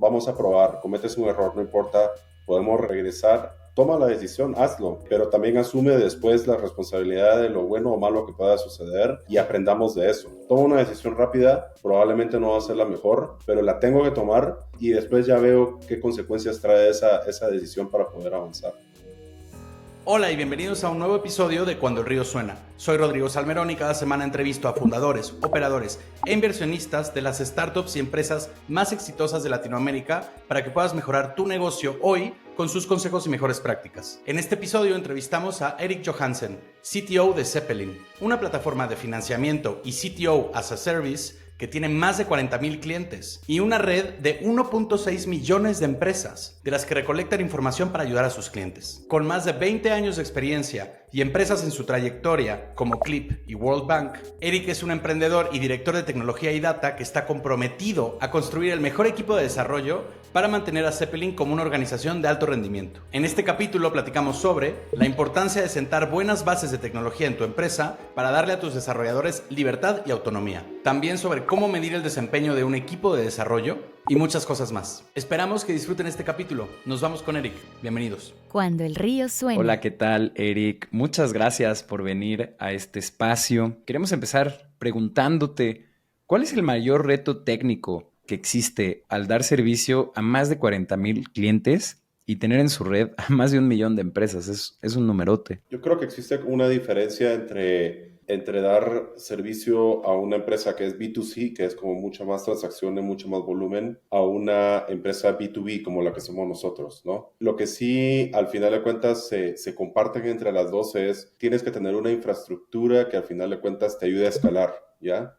vamos a probar, cometes un error, no importa, podemos regresar. Toma la decisión, hazlo, pero también asume después la responsabilidad de lo bueno o malo que pueda suceder y aprendamos de eso. Toma una decisión rápida, probablemente no va a ser la mejor, pero la tengo que tomar y después ya veo qué consecuencias trae esa decisión para poder avanzar. Hola y bienvenidos a un nuevo episodio de Cuando el Río Suena. Soy Rodrigo Salmerón y cada semana entrevisto a fundadores, operadores e inversionistas de las startups y empresas más exitosas de Latinoamérica para que puedas mejorar tu negocio hoy con sus consejos y mejores prácticas. En este episodio entrevistamos a Erik Johansen, CTO de Zeppelin, una plataforma de financiamiento y CTO as a Service que tiene más de 40,000 clientes y una red de 1.6 millones de empresas, de las que recolectan información para ayudar a sus clientes. Con más de 20 años de experiencia y empresas en su trayectoria como Clip y World Bank, Erik es un emprendedor y director de tecnología y data que está comprometido a construir el mejor equipo de desarrollo para mantener a Zeppelin como una organización de alto rendimiento. En este capítulo platicamos sobre la importancia de sentar buenas bases de tecnología en tu empresa para darle a tus desarrolladores libertad y autonomía. También sobre cómo medir el desempeño de un equipo de desarrollo y muchas cosas más. Esperamos que disfruten este capítulo. Nos vamos con Erik. Bienvenidos. Cuando el río suena. Hola, ¿qué tal, Erik? Muchas gracias por venir a este espacio. Queremos empezar preguntándote, ¿cuál es el mayor reto técnico que existe al dar servicio a más de 40,000 clientes y tener en su red a más de 1 millón de empresas? Es un numerote. Yo creo que existe una diferencia entre dar servicio a una empresa que es B2C, que es como mucha más transacciones, mucho más volumen, a una empresa B2B como la que somos nosotros, ¿no? Lo que sí, al final de cuentas, se comparten entre las dos es, tienes que tener una infraestructura que al final de cuentas te ayude a escalar, ¿ya?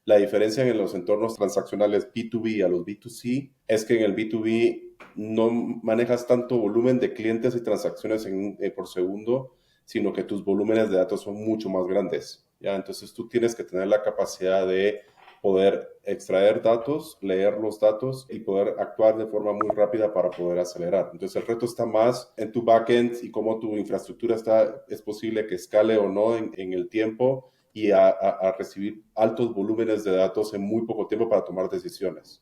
La diferencia en los entornos transaccionales B2B a los B2C es que en el B2B no manejas tanto volumen de clientes y transacciones por segundo, sino que tus volúmenes de datos son mucho más grandes, ¿ya? Entonces tú tienes que tener la capacidad de poder extraer datos, leer los datos y poder actuar de forma muy rápida para poder acelerar. Entonces el reto está más en tu backend y cómo tu infraestructura es posible que escale o no en el tiempo y a recibir altos volúmenes de datos en muy poco tiempo para tomar decisiones.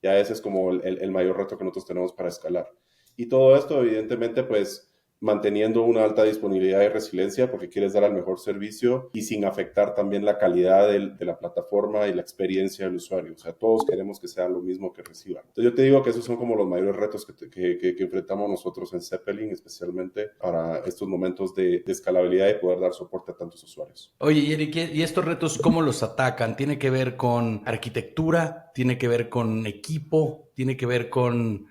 Ya ese es como el mayor reto que nosotros tenemos para escalar. Y todo esto, evidentemente, pues manteniendo una alta disponibilidad y resiliencia porque quieres dar el mejor servicio y sin afectar también la calidad de la plataforma y la experiencia del usuario. O sea, todos queremos que sea lo mismo que reciban. Entonces yo te digo que esos son como los mayores retos que enfrentamos nosotros en Zeppelin, especialmente para estos momentos de escalabilidad y poder dar soporte a tantos usuarios. Oye, Erik, ¿y estos retos cómo los atacan? ¿Tiene que ver con arquitectura? ¿Tiene que ver con equipo? ¿Tiene que ver con,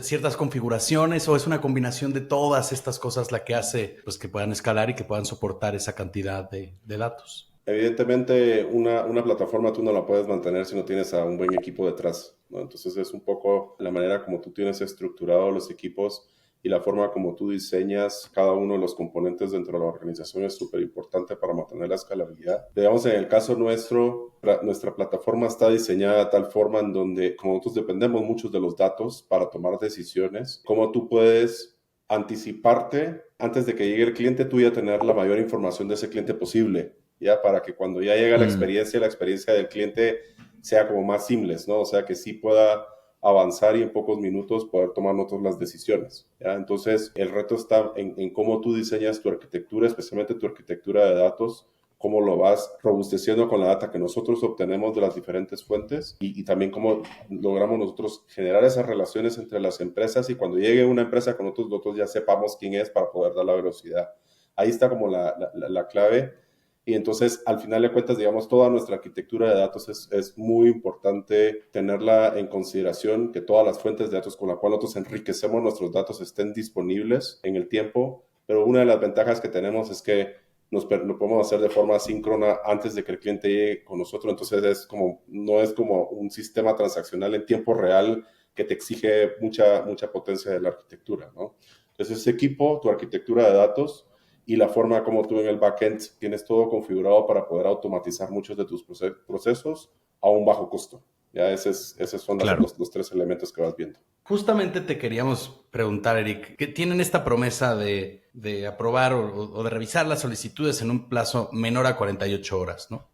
ciertas configuraciones? ¿O es una combinación de todas estas cosas la que hace pues, que puedan escalar y que puedan soportar esa cantidad de datos? Evidentemente, una plataforma tú no la puedes mantener si no tienes a un buen equipo detrás, ¿no? Entonces es un poco la manera como tú tienes estructurado los equipos y la forma como tú diseñas cada uno de los componentes dentro de la organización es súper importante para mantener la escalabilidad. Digamos, en el caso nuestro, nuestra plataforma está diseñada de tal forma en donde, como nosotros dependemos mucho de los datos para tomar decisiones, cómo tú puedes anticiparte antes de que llegue el cliente, tú ya tener la mayor información de ese cliente posible, ya para que cuando ya llega la experiencia del cliente sea como más seamless, ¿no? O sea, que sí pueda avanzar y en pocos minutos poder tomar nosotros las decisiones, ¿ya? Entonces, el reto está en cómo tú diseñas tu arquitectura, especialmente tu arquitectura de datos, cómo lo vas robusteciendo con la data que nosotros obtenemos de las diferentes fuentes y también cómo logramos nosotros generar esas relaciones entre las empresas y cuando llegue una empresa con nosotros ya sepamos quién es para poder dar la velocidad. Ahí está como la clave. Y entonces, al final de cuentas, digamos, toda nuestra arquitectura de datos es muy importante tenerla en consideración, que todas las fuentes de datos con las cuales nosotros enriquecemos nuestros datos estén disponibles en el tiempo. Pero una de las ventajas que tenemos es que lo podemos hacer de forma síncrona antes de que el cliente llegue con nosotros. Entonces, no es como un sistema transaccional en tiempo real que te exige mucha potencia de la arquitectura, ¿no? Entonces, ese equipo, tu arquitectura de datos, y la forma como tú en el backend tienes todo configurado para poder automatizar muchos de tus procesos a un bajo costo. Ya esos son Claro. los tres elementos que vas viendo. Justamente te queríamos preguntar, Erik, que tienen esta promesa de aprobar o de revisar las solicitudes en un plazo menor a 48 horas, ¿no?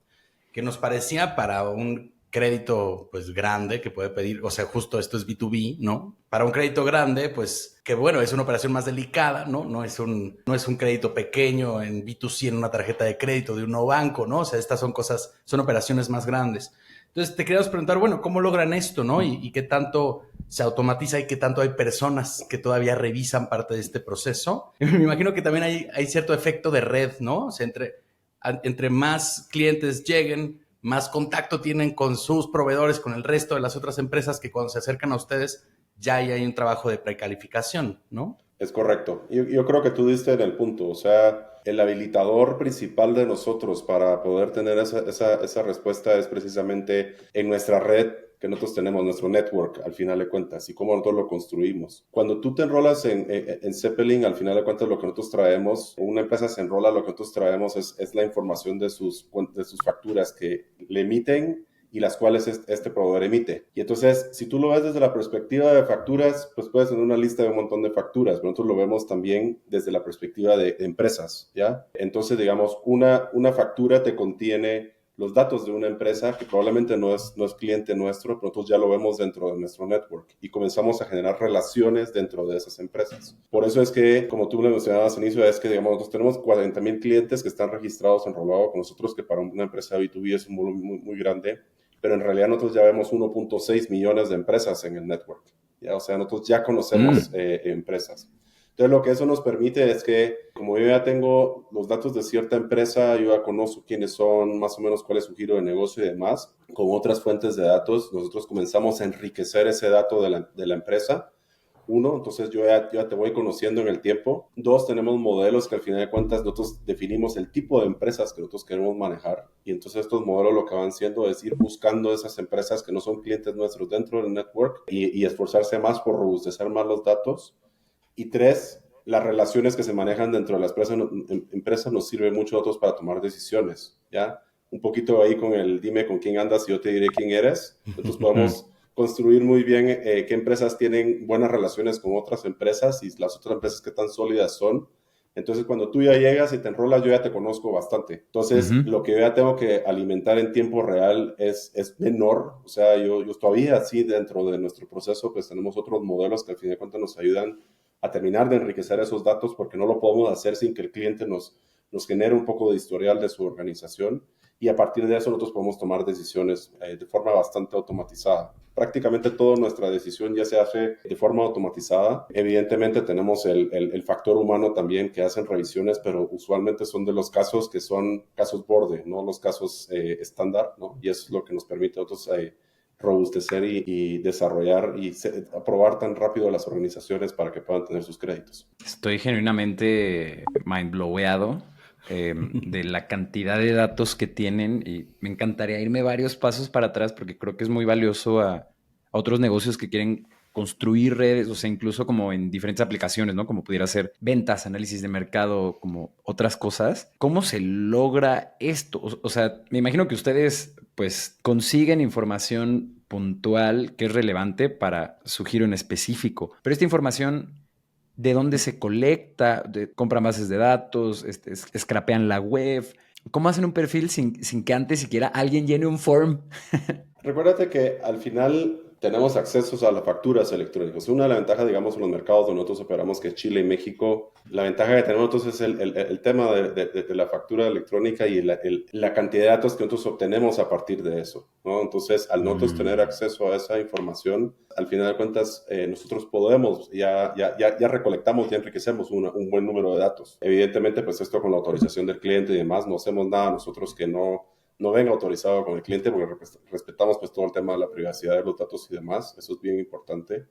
Que nos parecía para un crédito pues grande que puede pedir, o sea, justo esto es B2B, ¿no? Para un crédito grande, pues que bueno, es una operación más delicada, ¿no? No es un crédito pequeño en B2C en una tarjeta de crédito de un no banco, ¿no? O sea, estas son cosas, son operaciones más grandes. Entonces te queríamos preguntar, bueno, ¿cómo logran esto, no? Y qué tanto se automatiza y qué tanto hay personas que todavía revisan parte de este proceso. Me imagino que también hay cierto efecto de red, ¿no? O sea, entre más clientes lleguen, más contacto tienen con sus proveedores, con el resto de las otras empresas que cuando se acercan a ustedes ya hay un trabajo de precalificación, ¿no? Es correcto. Yo creo que tú diste en el punto, o sea, el habilitador principal de nosotros para poder tener esa respuesta es precisamente en nuestra red que nosotros tenemos, nuestro network, al final de cuentas, y cómo nosotros lo construimos. Cuando tú te enrolas en Zeppelin, al final de cuentas, lo que nosotros traemos, o una empresa se enrola, lo que nosotros traemos es la información de sus facturas que le emiten y las cuales este proveedor emite. Y entonces, si tú lo ves desde la perspectiva de facturas, pues puedes tener una lista de un montón de facturas, pero nosotros lo vemos también desde la perspectiva de empresas, ¿ya? Entonces, digamos, una factura te contiene los datos de una empresa que probablemente no es cliente nuestro, pero nosotros ya lo vemos dentro de nuestro network y comenzamos a generar relaciones dentro de esas empresas. Por eso es que, como tú me mencionabas al inicio, es que, digamos, nosotros tenemos 40,000 clientes que están registrados, enrolados con nosotros, que para una empresa B2B es un volumen muy, muy grande, pero en realidad nosotros ya vemos 1.6 millones de empresas en el network, ¿ya? O sea, nosotros ya conocemos empresas. Entonces, lo que eso nos permite es que, como yo ya tengo los datos de cierta empresa, yo ya conozco quiénes son, más o menos cuál es su giro de negocio y demás, con otras fuentes de datos, nosotros comenzamos a enriquecer ese dato de la empresa. Uno, entonces yo ya te voy conociendo en el tiempo. Dos, tenemos modelos que al final de cuentas nosotros definimos el tipo de empresas que nosotros queremos manejar. Y entonces estos modelos lo que van haciendo es ir buscando esas empresas que no son clientes nuestros dentro del network y esforzarse más por robustecer más los datos. Y tres, las relaciones que se manejan dentro de las empresas nos sirven mucho a nosotros para tomar decisiones, ¿ya? Un poquito ahí con el dime con quién andas y yo te diré quién eres. Entonces podemos construir muy bien qué empresas tienen buenas relaciones con otras empresas y las otras empresas qué tan sólidas son. Entonces, cuando tú ya llegas y te enrolas, yo ya te conozco bastante. Entonces, lo que yo ya tengo que alimentar en tiempo real es menor. O sea, yo todavía sí dentro de nuestro proceso, pues tenemos otros modelos que al fin de cuentas nos ayudan a terminar de enriquecer esos datos porque no lo podemos hacer sin que el cliente nos genere un poco de historial de su organización y a partir de eso nosotros podemos tomar decisiones de forma bastante automatizada. Prácticamente toda nuestra decisión ya se hace de forma automatizada. Evidentemente tenemos el factor humano también que hacen revisiones, pero usualmente son de los casos que son casos borde, no los casos estándar, ¿no? Y eso es lo que nos permite a nosotros robustecer y desarrollar y aprobar tan rápido a las organizaciones para que puedan tener sus créditos. Estoy genuinamente mindbloweado de la cantidad de datos que tienen y me encantaría irme varios pasos para atrás porque creo que es muy valioso a otros negocios que quieren construir redes, o sea, incluso como en diferentes aplicaciones, ¿no? Como pudiera ser ventas, análisis de mercado, como otras cosas. ¿Cómo se logra esto? O sea, me imagino que ustedes pues consiguen información puntual que es relevante para su giro en específico, pero esta información, ¿de dónde se colecta? ¿Compran bases de datos? ¿Scrapean la web? ¿Cómo hacen un perfil sin que antes siquiera alguien llene un form? Recuérdate que al final tenemos accesos a las facturas electrónicas. Una de las ventajas, digamos, en los mercados donde nosotros operamos, que es Chile y México, la ventaja que tenemos nosotros es el tema de la factura electrónica y la cantidad de datos que nosotros obtenemos a partir de eso, ¿no? Entonces, al nosotros tener acceso a esa información, al final de cuentas, nosotros podemos, ya recolectamos, ya enriquecemos un buen número de datos. Evidentemente, pues esto con la autorización del cliente y demás, no hacemos nada nosotros que no venga autorizado con el cliente porque respetamos pues todo el tema de la privacidad de los datos y demás, eso es bien importante.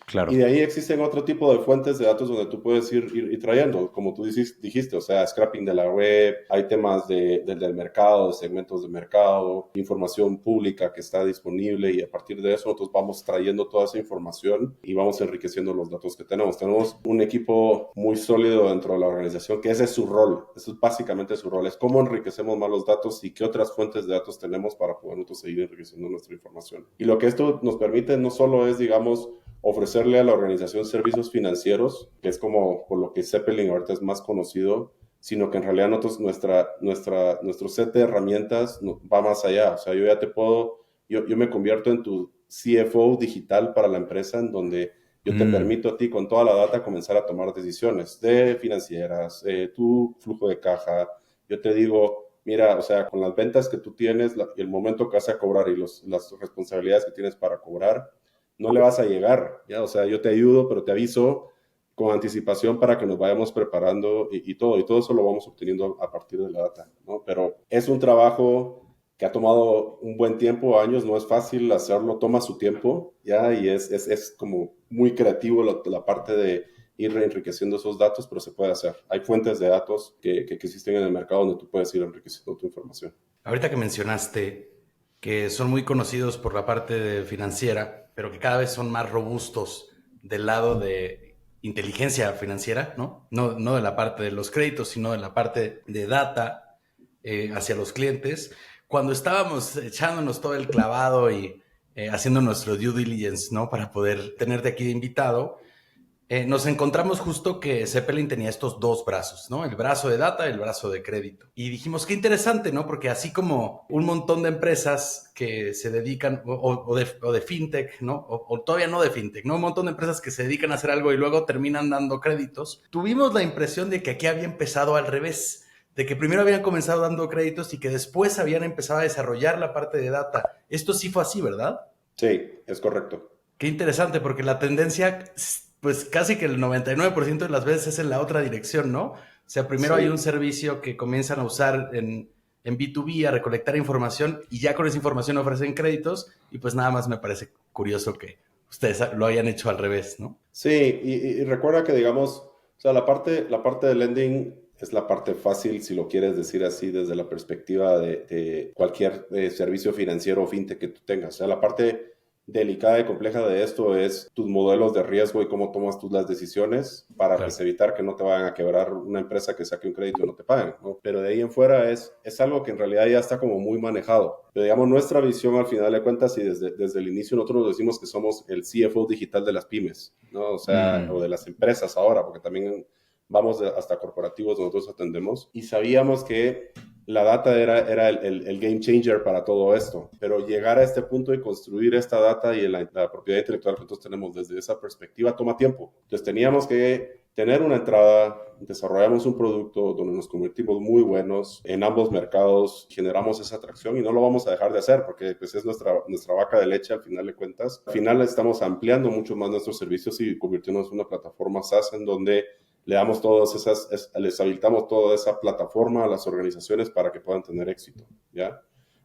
Claro. Y de ahí existen otro tipo de fuentes de datos donde tú puedes ir trayendo, como tú dijiste, o sea, scrapping de la web, hay temas del mercado, de segmentos de mercado, información pública que está disponible y a partir de eso nosotros vamos trayendo toda esa información y vamos enriqueciendo los datos que tenemos. Tenemos un equipo muy sólido dentro de la organización que ese es su rol, eso es básicamente su rol, es cómo enriquecemos más los datos y qué otras fuentes de datos tenemos para poder nosotros seguir enriqueciendo nuestra información. Y lo que esto nos permite no solo es, digamos, ofrecerle a la organización servicios financieros, que es como por lo que Zeppelin ahorita es más conocido, sino que en realidad nosotros, nuestro set de herramientas va más allá. O sea, yo ya te puedo yo me convierto en tu CFO digital para la empresa, en donde yo te permito a ti con toda la data comenzar a tomar decisiones de financieras, tu flujo de caja. Yo te digo, mira, o sea, con las ventas que tú tienes, el momento que vas a cobrar y las responsabilidades que tienes para cobrar, no le vas a llegar, ¿ya? O sea, yo te ayudo, pero te aviso con anticipación para que nos vayamos preparando y todo eso lo vamos obteniendo a partir de la data, ¿no? Pero es un trabajo que ha tomado un buen tiempo, años, no es fácil hacerlo, toma su tiempo, ¿ya? Y es como muy creativo la parte de ir enriqueciendo esos datos, pero se puede hacer. Hay fuentes de datos que existen en el mercado donde tú puedes ir enriqueciendo tu información. Ahorita que mencionaste que son muy conocidos por la parte financiera, pero que cada vez son más robustos del lado de inteligencia financiera, ¿no? No de la parte de los créditos, sino de la parte de data hacia los clientes. Cuando estábamos echándonos todo el clavado y haciendo nuestro due diligence, ¿no? Para poder tenerte aquí de invitado, nos encontramos justo que Zeppelin tenía estos dos brazos, ¿no? El brazo de data y el brazo de crédito. Y dijimos, qué interesante, ¿no? Porque así como un montón de empresas que se dedican, o de fintech, ¿no? O todavía no de fintech, ¿no? Un montón de empresas que se dedican a hacer algo y luego terminan dando créditos. Tuvimos la impresión de que aquí había empezado al revés, de que primero habían comenzado dando créditos y que después habían empezado a desarrollar la parte de data. Esto sí fue así, ¿verdad? Sí, es correcto. Qué interesante, porque la tendencia, pues casi que el 99% de las veces es en la otra dirección, ¿no? O sea, primero hay un Sí. servicio que comienzan a usar en B2B, a recolectar información, y ya con esa información ofrecen créditos, y pues nada más me parece curioso que ustedes lo hayan hecho al revés, ¿no? Sí, y recuerda que, digamos, o sea, la parte de lending es la parte fácil, si lo quieres decir así, desde la perspectiva de cualquier servicio financiero o fintech que tú tengas. O sea, la parte delicada y compleja de esto es tus modelos de riesgo y cómo tomas tú las decisiones para Claro. pues, evitar que no te vayan a quebrar una empresa que saque un crédito y no te paguen, ¿no? Pero de ahí en fuera es algo que en realidad ya está como muy manejado. Pero digamos, nuestra visión al final de cuentas y desde el inicio nosotros nos decimos que somos el CFO digital de las pymes, ¿no? O sea, o de las empresas ahora, porque también vamos hasta corporativos nosotros atendemos. Y sabíamos que la data era el game changer para todo esto, pero llegar a este punto y construir esta data y la propiedad intelectual que nosotros tenemos desde esa perspectiva toma tiempo. Entonces teníamos que tener una entrada, desarrollamos un producto donde nos convertimos muy buenos en ambos mercados, generamos esa atracción y no lo vamos a dejar de hacer porque pues, es nuestra vaca de leche al final de cuentas. Al final estamos ampliando mucho más nuestros servicios y convirtiéndonos en una plataforma SaaS en donde le damos les habilitamos toda esa plataforma a las organizaciones para que puedan tener éxito, ¿ya?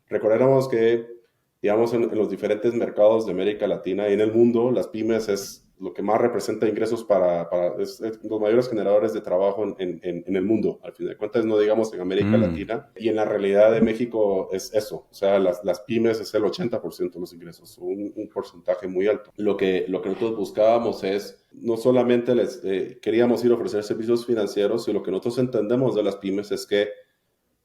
Recordemos que, digamos, en los diferentes mercados de América Latina y en el mundo, las pymes es lo que más representa ingresos es los mayores generadores de trabajo en el mundo, al fin de cuentas, no digamos en América Latina. Y en la realidad de México es eso, o sea, las pymes es el 80% de los ingresos, un porcentaje muy alto. Lo que nosotros buscábamos es, no solamente les queríamos ir a ofrecer servicios financieros, sino lo que nosotros entendemos de las pymes es que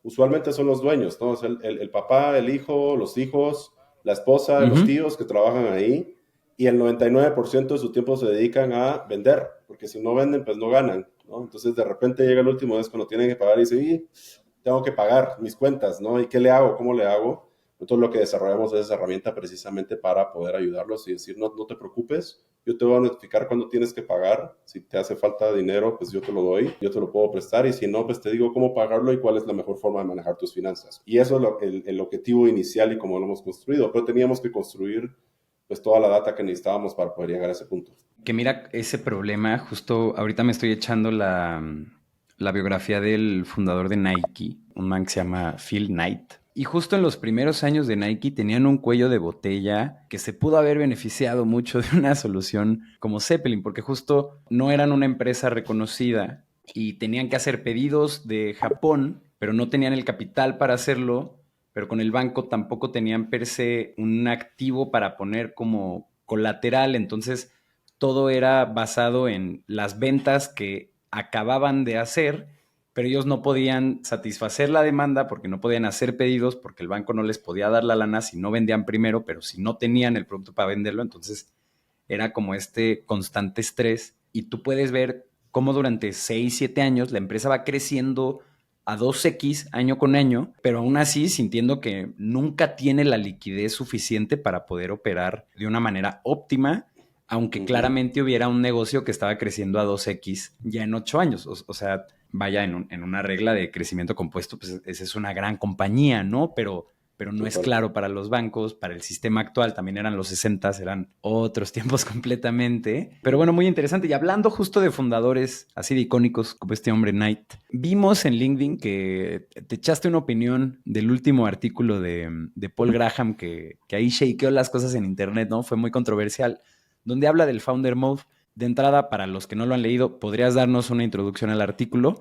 usualmente son los dueños, ¿no? O sea, el papá, el hijo, los hijos, la esposa, los tíos que trabajan ahí y el 99% de su tiempo se dedican a vender, porque si no venden, pues no ganan, ¿no? Entonces de repente llega el último mes cuando tienen que pagar y dicen, tengo que pagar mis cuentas, ¿no? ¿Y qué le hago? ¿Cómo le hago? Entonces lo que desarrollamos es esa herramienta precisamente para poder ayudarlos y decir, no te preocupes, yo te voy a notificar cuando tienes que pagar, si te hace falta dinero, pues yo te lo doy, yo te lo puedo prestar y si no, pues te digo cómo pagarlo y cuál es la mejor forma de manejar tus finanzas. Y eso es el objetivo inicial y cómo lo hemos construido, pero teníamos que construir pues toda la data que necesitábamos para poder llegar a ese punto. Que mira, ese problema, justo ahorita me estoy echando la biografía del fundador de Nike, un man que se llama Phil Knight. Y justo en los primeros años de Nike tenían un cuello de botella que se pudo haber beneficiado mucho de una solución como Zeppelin, porque justo no eran una empresa reconocida y tenían que hacer pedidos de Japón, pero no tenían el capital para hacerlo, pero con el banco tampoco tenían per se un activo para poner como colateral, entonces todo era basado en las ventas que acababan de hacer, pero ellos no podían satisfacer la demanda porque no podían hacer pedidos, porque el banco no les podía dar la lana si no vendían primero, pero si no tenían el producto para venderlo, entonces era como este constante estrés y tú puedes ver cómo durante 6, 7 años la empresa va creciendo a 2x año con año, pero aún así sintiendo que nunca tiene la liquidez suficiente para poder operar de una manera óptima, aunque claramente hubiera un negocio que estaba creciendo a 2x ya en 8 años. O sea, vaya, en una regla de crecimiento compuesto, pues esa es una gran compañía, ¿no? Pero no es Total. claro para los bancos, para el sistema actual, también eran los 60, eran otros tiempos completamente. Pero bueno, muy interesante. Y hablando justo de fundadores así de icónicos como este hombre Knight, vimos en LinkedIn que te echaste una opinión del último artículo de Paul Graham que ahí shakeó las cosas en internet, ¿no? Fue muy controversial, donde habla del Founder Mode. De entrada, para los que no lo han leído, ¿podrías darnos una introducción al artículo?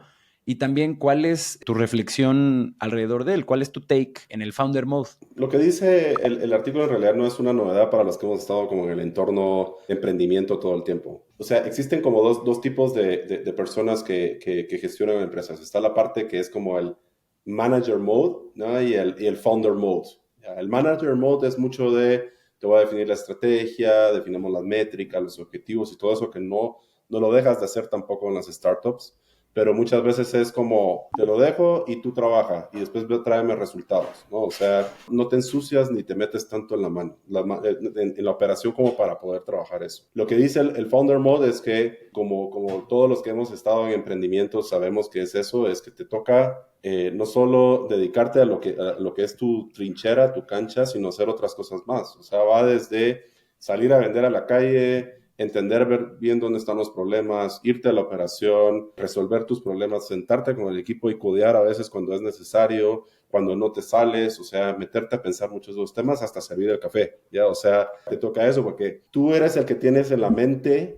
Y también, ¿cuál es tu reflexión alrededor de él? ¿Cuál es tu take en el Founder Mode? Lo que dice el artículo en realidad no es una novedad para los que hemos estado como en el entorno de emprendimiento todo el tiempo. O sea, existen como dos tipos de personas que gestionan empresas. Está la parte que es como el manager mode, ¿no? y el founder mode. ¿Ya? El manager mode es mucho de, te voy a definir la estrategia, definimos las métricas, los objetivos y todo eso que no lo dejas de hacer tampoco en las startups. Pero muchas veces es como, te lo dejo y tú trabaja y después tráeme resultados, ¿no? O sea, no te ensucias ni te metes tanto en la mano, en la operación como para poder trabajar eso. Lo que dice el Founder Mode es que, como todos los que hemos estado en emprendimientos sabemos que es eso, es que te toca no solo dedicarte a lo que es tu trinchera, tu cancha, sino hacer otras cosas más. O sea, va desde salir a vender a la calle, entender ver bien dónde están los problemas, irte a la operación, resolver tus problemas, sentarte con el equipo y codear a veces cuando es necesario, cuando no te sales, o sea, meterte a pensar muchos de los temas hasta servir el café, ¿ya? O sea, te toca eso porque tú eres el que tienes en la mente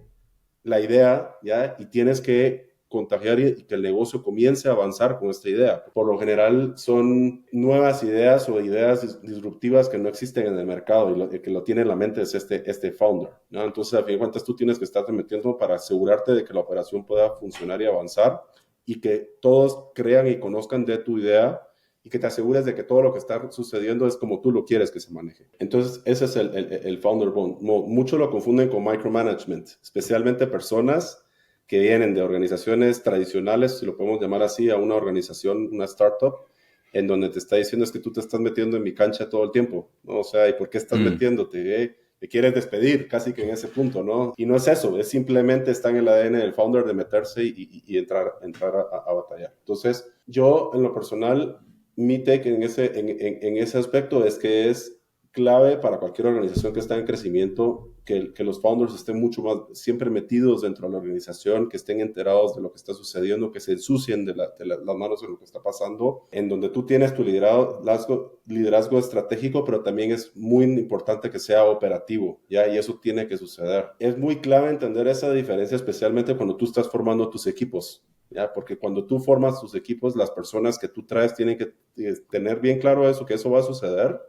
la idea, ¿ya? Y tienes que contagiar y que el negocio comience a avanzar con esta idea. Por lo general son nuevas ideas o ideas disruptivas que no existen en el mercado y el que lo tiene en la mente es este founder, ¿no? Entonces, a fin de cuentas, tú tienes que estarte metiendo para asegurarte de que la operación pueda funcionar y avanzar y que todos crean y conozcan de tu idea y que te asegures de que todo lo que está sucediendo es como tú lo quieres que se maneje. Entonces, ese es el founder mode. Muchos lo confunden con micromanagement, especialmente personas que vienen de organizaciones tradicionales, si lo podemos llamar así, a una organización, una startup, en donde te está diciendo es que tú te estás metiendo en mi cancha todo el tiempo, ¿no? O sea, ¿y por qué estás metiéndote? Te quieres despedir casi que en ese punto, ¿no? Y no es eso, es simplemente está en el ADN del founder de meterse y entrar a batallar. Entonces, yo en lo personal, mi take en ese aspecto es que es clave para cualquier organización que está en crecimiento que los founders estén mucho más siempre metidos dentro de la organización, que estén enterados de lo que está sucediendo, que se ensucien de las manos de lo que está pasando, en donde tú tienes tu liderazgo estratégico, pero también es muy importante que sea operativo, ¿ya? Y eso tiene que suceder. Es muy clave entender esa diferencia, especialmente cuando tú estás formando tus equipos. ¿Ya? Porque cuando tú formas tus equipos, las personas que tú traes tienen que tener bien claro eso, que eso va a suceder,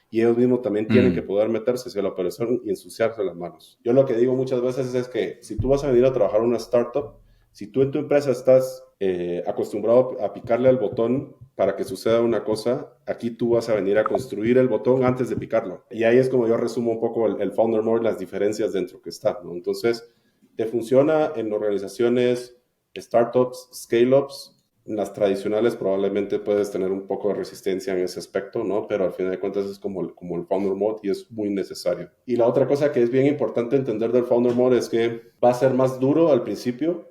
y ellos mismos también tienen que poder meterse hacia la operación y ensuciarse las manos. Yo lo que digo muchas veces es que si tú vas a venir a trabajar en una startup, si tú en tu empresa estás acostumbrado a picarle al botón para que suceda una cosa, aquí tú vas a venir a construir el botón antes de picarlo. Y ahí es como yo resumo un poco el Founder Mode, las diferencias dentro que está, ¿no? Entonces, te funciona en organizaciones, startups, scale-ups. En las tradicionales probablemente puedes tener un poco de resistencia en ese aspecto, ¿no? Pero al final de cuentas es como el Founder Mode y es muy necesario. Y la otra cosa que es bien importante entender del Founder Mode es que va a ser más duro al principio,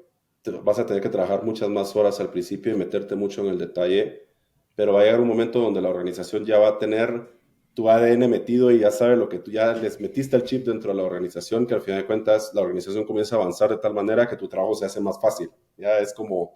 vas a tener que trabajar muchas más horas al principio y meterte mucho en el detalle, pero va a llegar un momento donde la organización ya va a tener tu ADN metido y ya sabe lo que tú ya les metiste el chip dentro de la organización, que al final de cuentas la organización comienza a avanzar de tal manera que tu trabajo se hace más fácil. Ya es como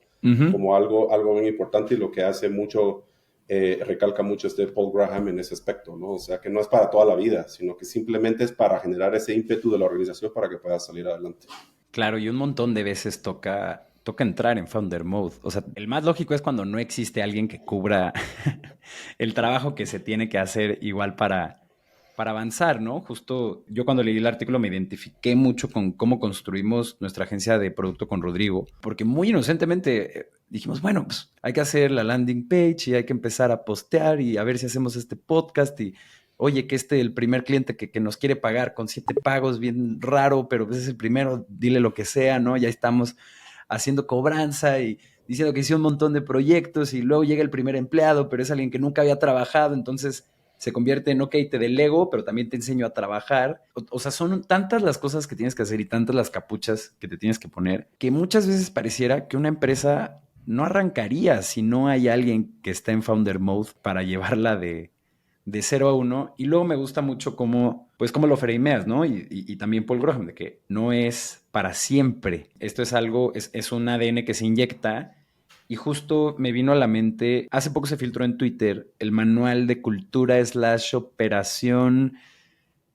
algo bien importante y lo que hace mucho, recalca mucho Paul Graham en ese aspecto, ¿no? O sea, que no es para toda la vida, sino que simplemente es para generar ese ímpetu de la organización para que pueda salir adelante. Claro, y un montón de veces toca entrar en Founder Mode. O sea, el más lógico es cuando no existe alguien que cubra el trabajo que se tiene que hacer igual para avanzar, ¿no? Justo yo cuando leí el artículo me identifiqué mucho con cómo construimos nuestra agencia de producto con Rodrigo, porque muy inocentemente dijimos, bueno, pues hay que hacer la landing page y hay que empezar a postear y a ver si hacemos este podcast y oye, que el primer cliente que nos quiere pagar con 7 pagos, bien raro, pero pues es el primero, dile lo que sea, ¿no? Ya estamos haciendo cobranza y diciendo que hizo un montón de proyectos y luego llega el primer empleado, pero es alguien que nunca había trabajado, entonces se convierte en, ok, te delego, pero también te enseño a trabajar. O sea, son tantas las cosas que tienes que hacer y tantas las capuchas que te tienes que poner, que muchas veces pareciera que una empresa no arrancaría si no hay alguien que está en founder mode para llevarla de 0 a 1. Y luego me gusta mucho cómo, pues cómo lo frameas, ¿no? Y también Paul Graham, de que no es para siempre. Esto es algo, es un ADN que se inyecta. Y justo me vino a la mente, hace poco se filtró en Twitter el manual de cultura / operación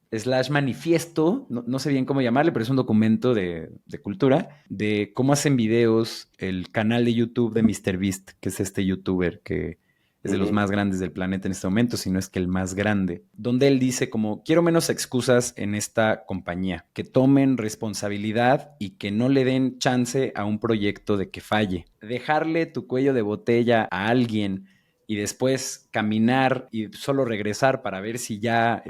/ manifiesto, no sé bien cómo llamarle, pero es un documento de cultura, de cómo hacen videos el canal de YouTube de MrBeast, que es este youtuber que es de los más grandes del planeta en este momento, si no es que el más grande, donde él dice como, quiero menos excusas en esta compañía, que tomen responsabilidad y que no le den chance a un proyecto de que falle. Dejarle tu cuello de botella a alguien y después caminar y solo regresar para ver si ya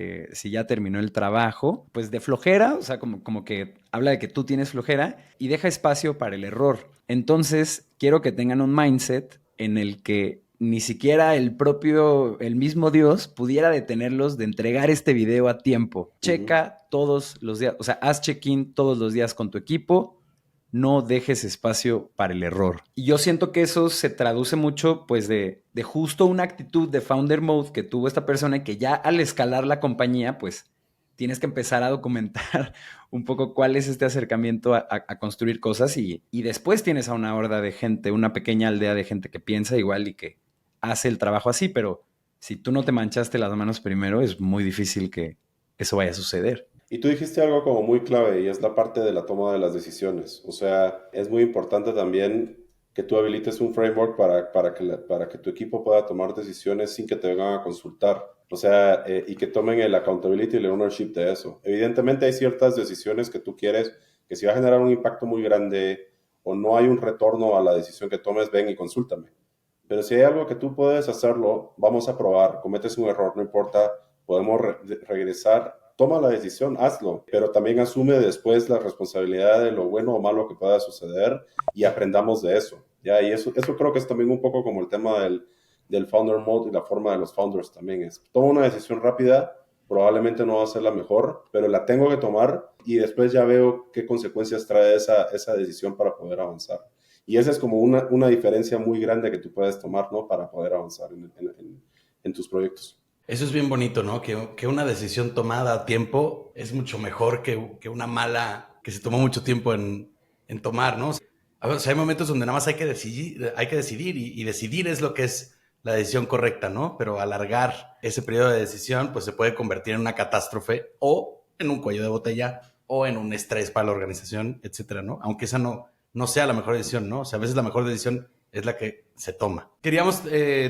terminó el trabajo, pues de flojera, o sea, como que habla de que tú tienes flojera y deja espacio para el error. Entonces, quiero que tengan un mindset en el que ni siquiera el mismo Dios pudiera detenerlos de entregar este video a tiempo. Checa todos los días, o sea, haz check-in todos los días con tu equipo, no dejes espacio para el error. Y yo siento que eso se traduce mucho, pues, de justo una actitud de founder mode que tuvo esta persona y que ya al escalar la compañía, pues, tienes que empezar a documentar un poco cuál es este acercamiento a construir cosas y después tienes a una horda de gente, una pequeña aldea de gente que piensa igual y que hace el trabajo así, pero si tú no te manchaste las manos primero, es muy difícil que eso vaya a suceder. Y tú dijiste algo como muy clave y es la parte de la toma de las decisiones. O sea, es muy importante también que tú habilites un framework para que tu equipo pueda tomar decisiones sin que te vengan a consultar. O sea, y que tomen el accountability y el ownership de eso. Evidentemente hay ciertas decisiones que tú quieres que si va a generar un impacto muy grande o no hay un retorno a la decisión que tomes, ven y consúltame. Pero si hay algo que tú puedes hacerlo, vamos a probar. Cometes un error, no importa, podemos regresar. Toma la decisión, hazlo, pero también asume después la responsabilidad de lo bueno o malo que pueda suceder y aprendamos de eso. ¿Ya? Y eso creo que es también un poco como el tema del founder mode y la forma de los founders también. Es, toma una decisión rápida, probablemente no va a ser la mejor, pero la tengo que tomar y después ya veo qué consecuencias trae esa decisión para poder avanzar. Y esa es como una diferencia muy grande que tú puedes tomar, ¿no? Para poder avanzar en tus proyectos. Eso es bien bonito, ¿no? Que una decisión tomada a tiempo es mucho mejor que una mala que se tomó mucho tiempo en tomar, ¿no? A ver, o sea, hay momentos donde nada más hay que decidir y decidir es lo que es la decisión correcta, ¿no? Pero alargar ese periodo de decisión, pues se puede convertir en una catástrofe o en un cuello de botella o en un estrés para la organización, etcétera, ¿no? Aunque esa no sea la mejor decisión, ¿no? O sea, a veces la mejor decisión es la que se toma. Queríamos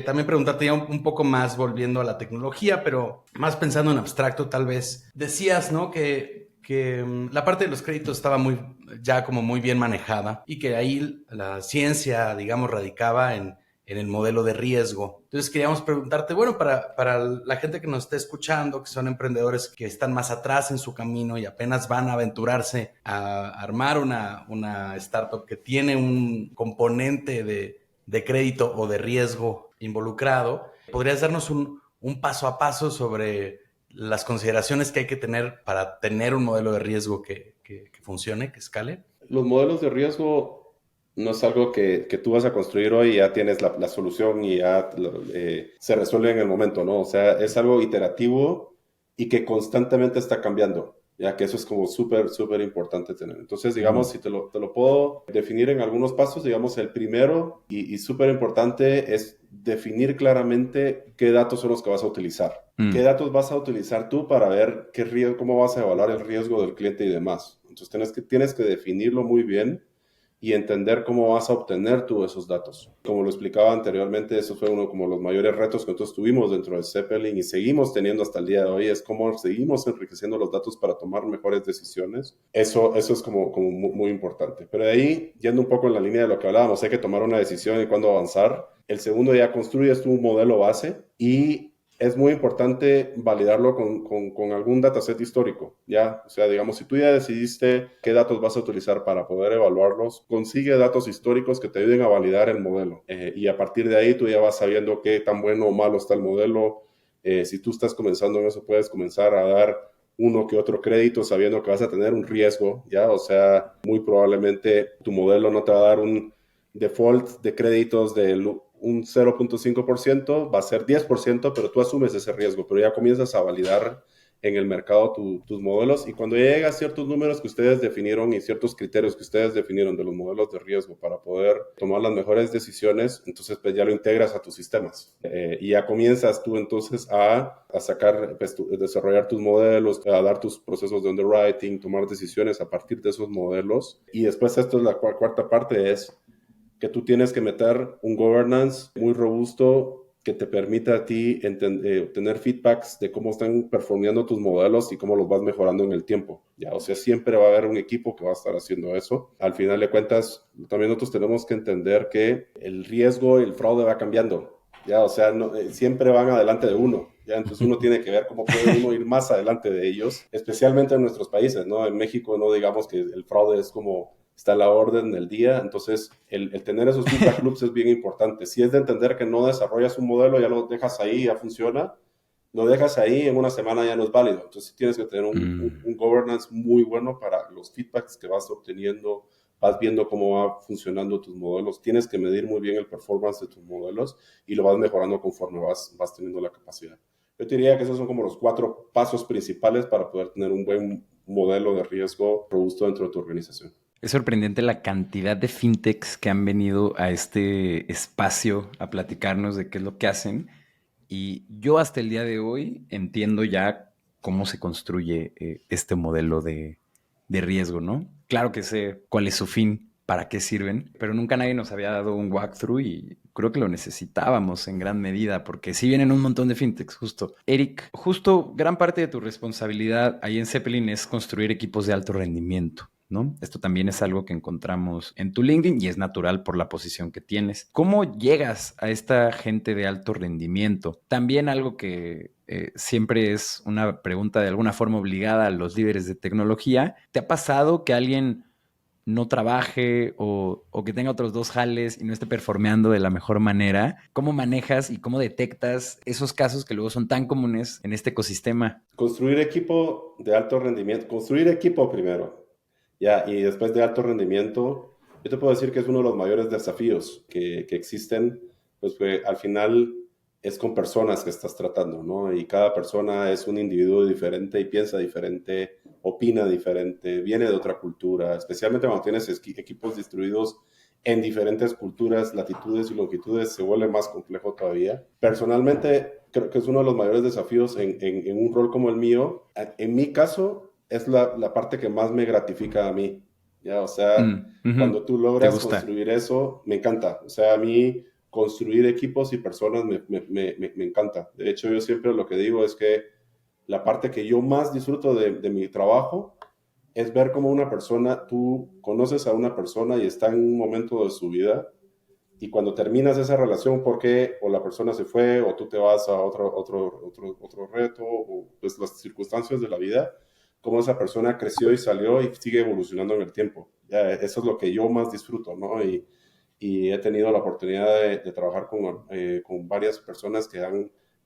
también preguntarte ya un poco más volviendo a la tecnología, pero más pensando en abstracto tal vez. Decías, ¿no? Que la parte de los créditos estaba ya como muy bien manejada y que ahí la ciencia, digamos, radicaba en el modelo de riesgo. Entonces queríamos preguntarte, bueno, para la gente que nos está escuchando, que son emprendedores que están más atrás en su camino y apenas van a aventurarse a armar una startup que tiene un componente de crédito o de riesgo involucrado, ¿podrías darnos un paso a paso sobre las consideraciones que hay que tener para tener un modelo de riesgo que funcione, que escale? Los modelos de riesgo no es algo que tú vas a construir hoy y ya tienes la solución y ya se resuelve en el momento, ¿no? O sea, es algo iterativo y que constantemente está cambiando, ya que eso es como súper, súper importante tener. Entonces, digamos, si te lo puedo definir en algunos pasos, digamos, el primero y súper importante es definir claramente qué datos son los que vas a utilizar. ¿Qué datos vas a utilizar tú para ver qué riesgo, cómo vas a evaluar el riesgo del cliente y demás? Entonces, tienes que definirlo muy bien y entender cómo vas a obtener tú esos datos. Como lo explicaba anteriormente, eso fue uno como los mayores retos que nosotros tuvimos dentro de Zeppelin y seguimos teniendo hasta el día de hoy, es cómo seguimos enriqueciendo los datos para tomar mejores decisiones. Eso es como muy, muy importante. Pero de ahí, yendo un poco en la línea de lo que hablábamos, hay que tomar una decisión y cuándo avanzar. El segundo, ya construyes tú un modelo base y es muy importante validarlo con algún dataset histórico, ¿ya? O sea, digamos, si tú ya decidiste qué datos vas a utilizar para poder evaluarlos, consigue datos históricos que te ayuden a validar el modelo. Y a partir de ahí tú ya vas sabiendo qué tan bueno o malo está el modelo. Si tú estás comenzando en eso, puedes comenzar a dar uno que otro crédito sabiendo que vas a tener un riesgo, ¿ya? O sea, muy probablemente tu modelo no te va a dar un default de créditos de un 0.5%, va a ser 10%, pero tú asumes ese riesgo, pero ya comienzas a validar en el mercado tus modelos y cuando llega a ciertos números que ustedes definieron y ciertos criterios que ustedes definieron de los modelos de riesgo para poder tomar las mejores decisiones, entonces pues ya lo integras a tus sistemas y ya comienzas tú entonces a sacar, pues, desarrollar tus modelos, a dar tus procesos de underwriting, tomar decisiones a partir de esos modelos y después esto es la cuarta parte es que tú tienes que meter un governance muy robusto que te permita a ti obtener feedbacks de cómo están performando tus modelos y cómo los vas mejorando en el tiempo. ¿Ya? O sea, siempre va a haber un equipo que va a estar haciendo eso. Al final de cuentas, también nosotros tenemos que entender que el riesgo y el fraude va cambiando. ¿Ya? O sea, siempre van adelante de uno. ¿Ya? Entonces uno tiene que ver cómo puede uno ir más adelante de ellos, especialmente en nuestros países, ¿no? En México no digamos que el fraude es como está a la orden del día, entonces el tener esos feedback loops es bien importante. Si es de entender que no desarrollas un modelo, ya lo dejas ahí, ya funciona, lo dejas ahí, en una semana ya no es válido. Entonces tienes que tener un governance muy bueno para los feedbacks que vas obteniendo, vas viendo cómo va funcionando tus modelos, tienes que medir muy bien el performance de tus modelos y lo vas mejorando conforme vas teniendo la capacidad. Yo te diría que esos son como los 4 pasos principales para poder tener un buen modelo de riesgo robusto dentro de tu organización. Es sorprendente la cantidad de fintechs que han venido a este espacio a platicarnos de qué es lo que hacen. Y yo hasta el día de hoy entiendo ya cómo se construye este modelo de riesgo, ¿no? Claro que sé cuál es su fin, para qué sirven, pero nunca nadie nos había dado un walkthrough y creo que lo necesitábamos en gran medida porque sí vienen un montón de fintechs, justo. Eric, justo gran parte de tu responsabilidad ahí en Zeppelin es construir equipos de alto rendimiento, ¿no? Esto también es algo que encontramos en tu LinkedIn y es natural por la posición que tienes. ¿Cómo llegas a esta gente de alto rendimiento? También algo que siempre es una pregunta de alguna forma obligada a los líderes de tecnología. ¿Te ha pasado que alguien no trabaje o que tenga otros 2 jales y no esté performeando de la mejor manera? ¿Cómo manejas y cómo detectas esos casos que luego son tan comunes en este ecosistema? Construir equipo de alto rendimiento, construir equipo primero, ya, y después de alto rendimiento, yo te puedo decir que es uno de los mayores desafíos que existen, pues que al final es con personas que estás tratando, ¿no? Y cada persona es un individuo diferente y piensa diferente, opina diferente, viene de otra cultura, especialmente cuando tienes equipos distribuidos en diferentes culturas, latitudes y longitudes, se vuelve más complejo todavía. Personalmente, creo que es uno de los mayores desafíos en un rol como el mío. En mi caso, es la parte que más me gratifica a mí. ¿Ya? O sea, cuando tú logras construir eso, me encanta. O sea, a mí construir equipos y personas me encanta. De hecho, yo siempre lo que digo es que la parte que yo más disfruto de mi trabajo es ver cómo una persona, tú conoces a una persona y está en un momento de su vida y cuando terminas esa relación, porque o la persona se fue o tú te vas a otro reto o pues las circunstancias de la vida, cómo esa persona creció y salió y sigue evolucionando en el tiempo. Ya, eso es lo que yo más disfruto, ¿no? Y he tenido la oportunidad de trabajar con varias personas que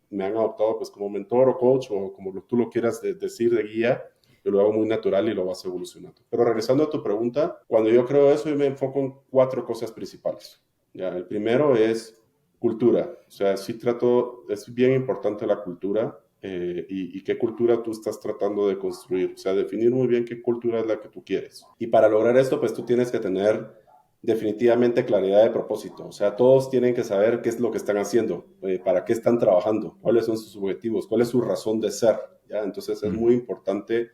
me han adoptado pues como mentor o coach o como tú lo quieras decir de guía. Yo lo hago muy natural y lo vas evolucionando. Pero regresando a tu pregunta, cuando yo creo eso, yo me enfoco en 4 cosas principales. Ya, el primero es cultura. O sea, sí es bien importante la cultura y qué cultura tú estás tratando de construir. O sea, definir muy bien qué cultura es la que tú quieres. Y para lograr esto, pues tú tienes que tener definitivamente claridad de propósito. O sea, todos tienen que saber qué es lo que están haciendo, para qué están trabajando, cuáles son sus objetivos, cuál es su razón de ser. ¿Ya? Entonces es muy importante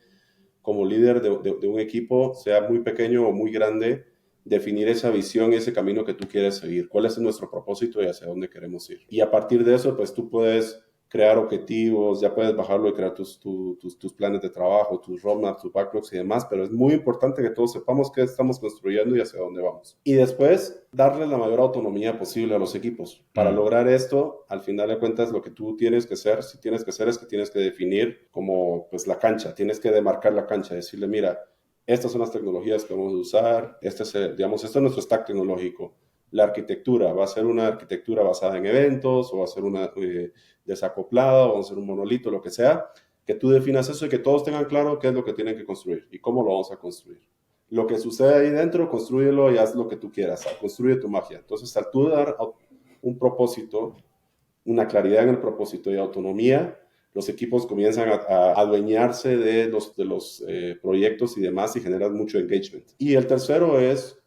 como líder de un equipo, sea muy pequeño o muy grande, definir esa visión y ese camino que tú quieres seguir. ¿Cuál es nuestro propósito y hacia dónde queremos ir? Y a partir de eso, pues tú puedes crear objetivos, ya puedes bajarlo y crear tus planes de trabajo, tus roadmaps, tus backlogs y demás, pero es muy importante que todos sepamos qué estamos construyendo y hacia dónde vamos. Y después, darles la mayor autonomía posible a los equipos. Para lograr esto, al final de cuentas, lo que tú tienes que hacer, si tienes que hacer, es que tienes que definir como pues la cancha, tienes que demarcar la cancha, decirle, mira, estas son las tecnologías que vamos a usar, este es nuestro stack tecnológico. La arquitectura, ¿va a ser una arquitectura basada en eventos o va a ser una desacoplada o va a ser un monolito, lo que sea? Que tú definas eso y que todos tengan claro qué es lo que tienen que construir y cómo lo vamos a construir. Lo que sucede ahí dentro, construyelo y haz lo que tú quieras, construye tu magia. Entonces, al tú dar un propósito, una claridad en el propósito y autonomía, los equipos comienzan a adueñarse de los proyectos y demás y generan mucho engagement. Y el tercero es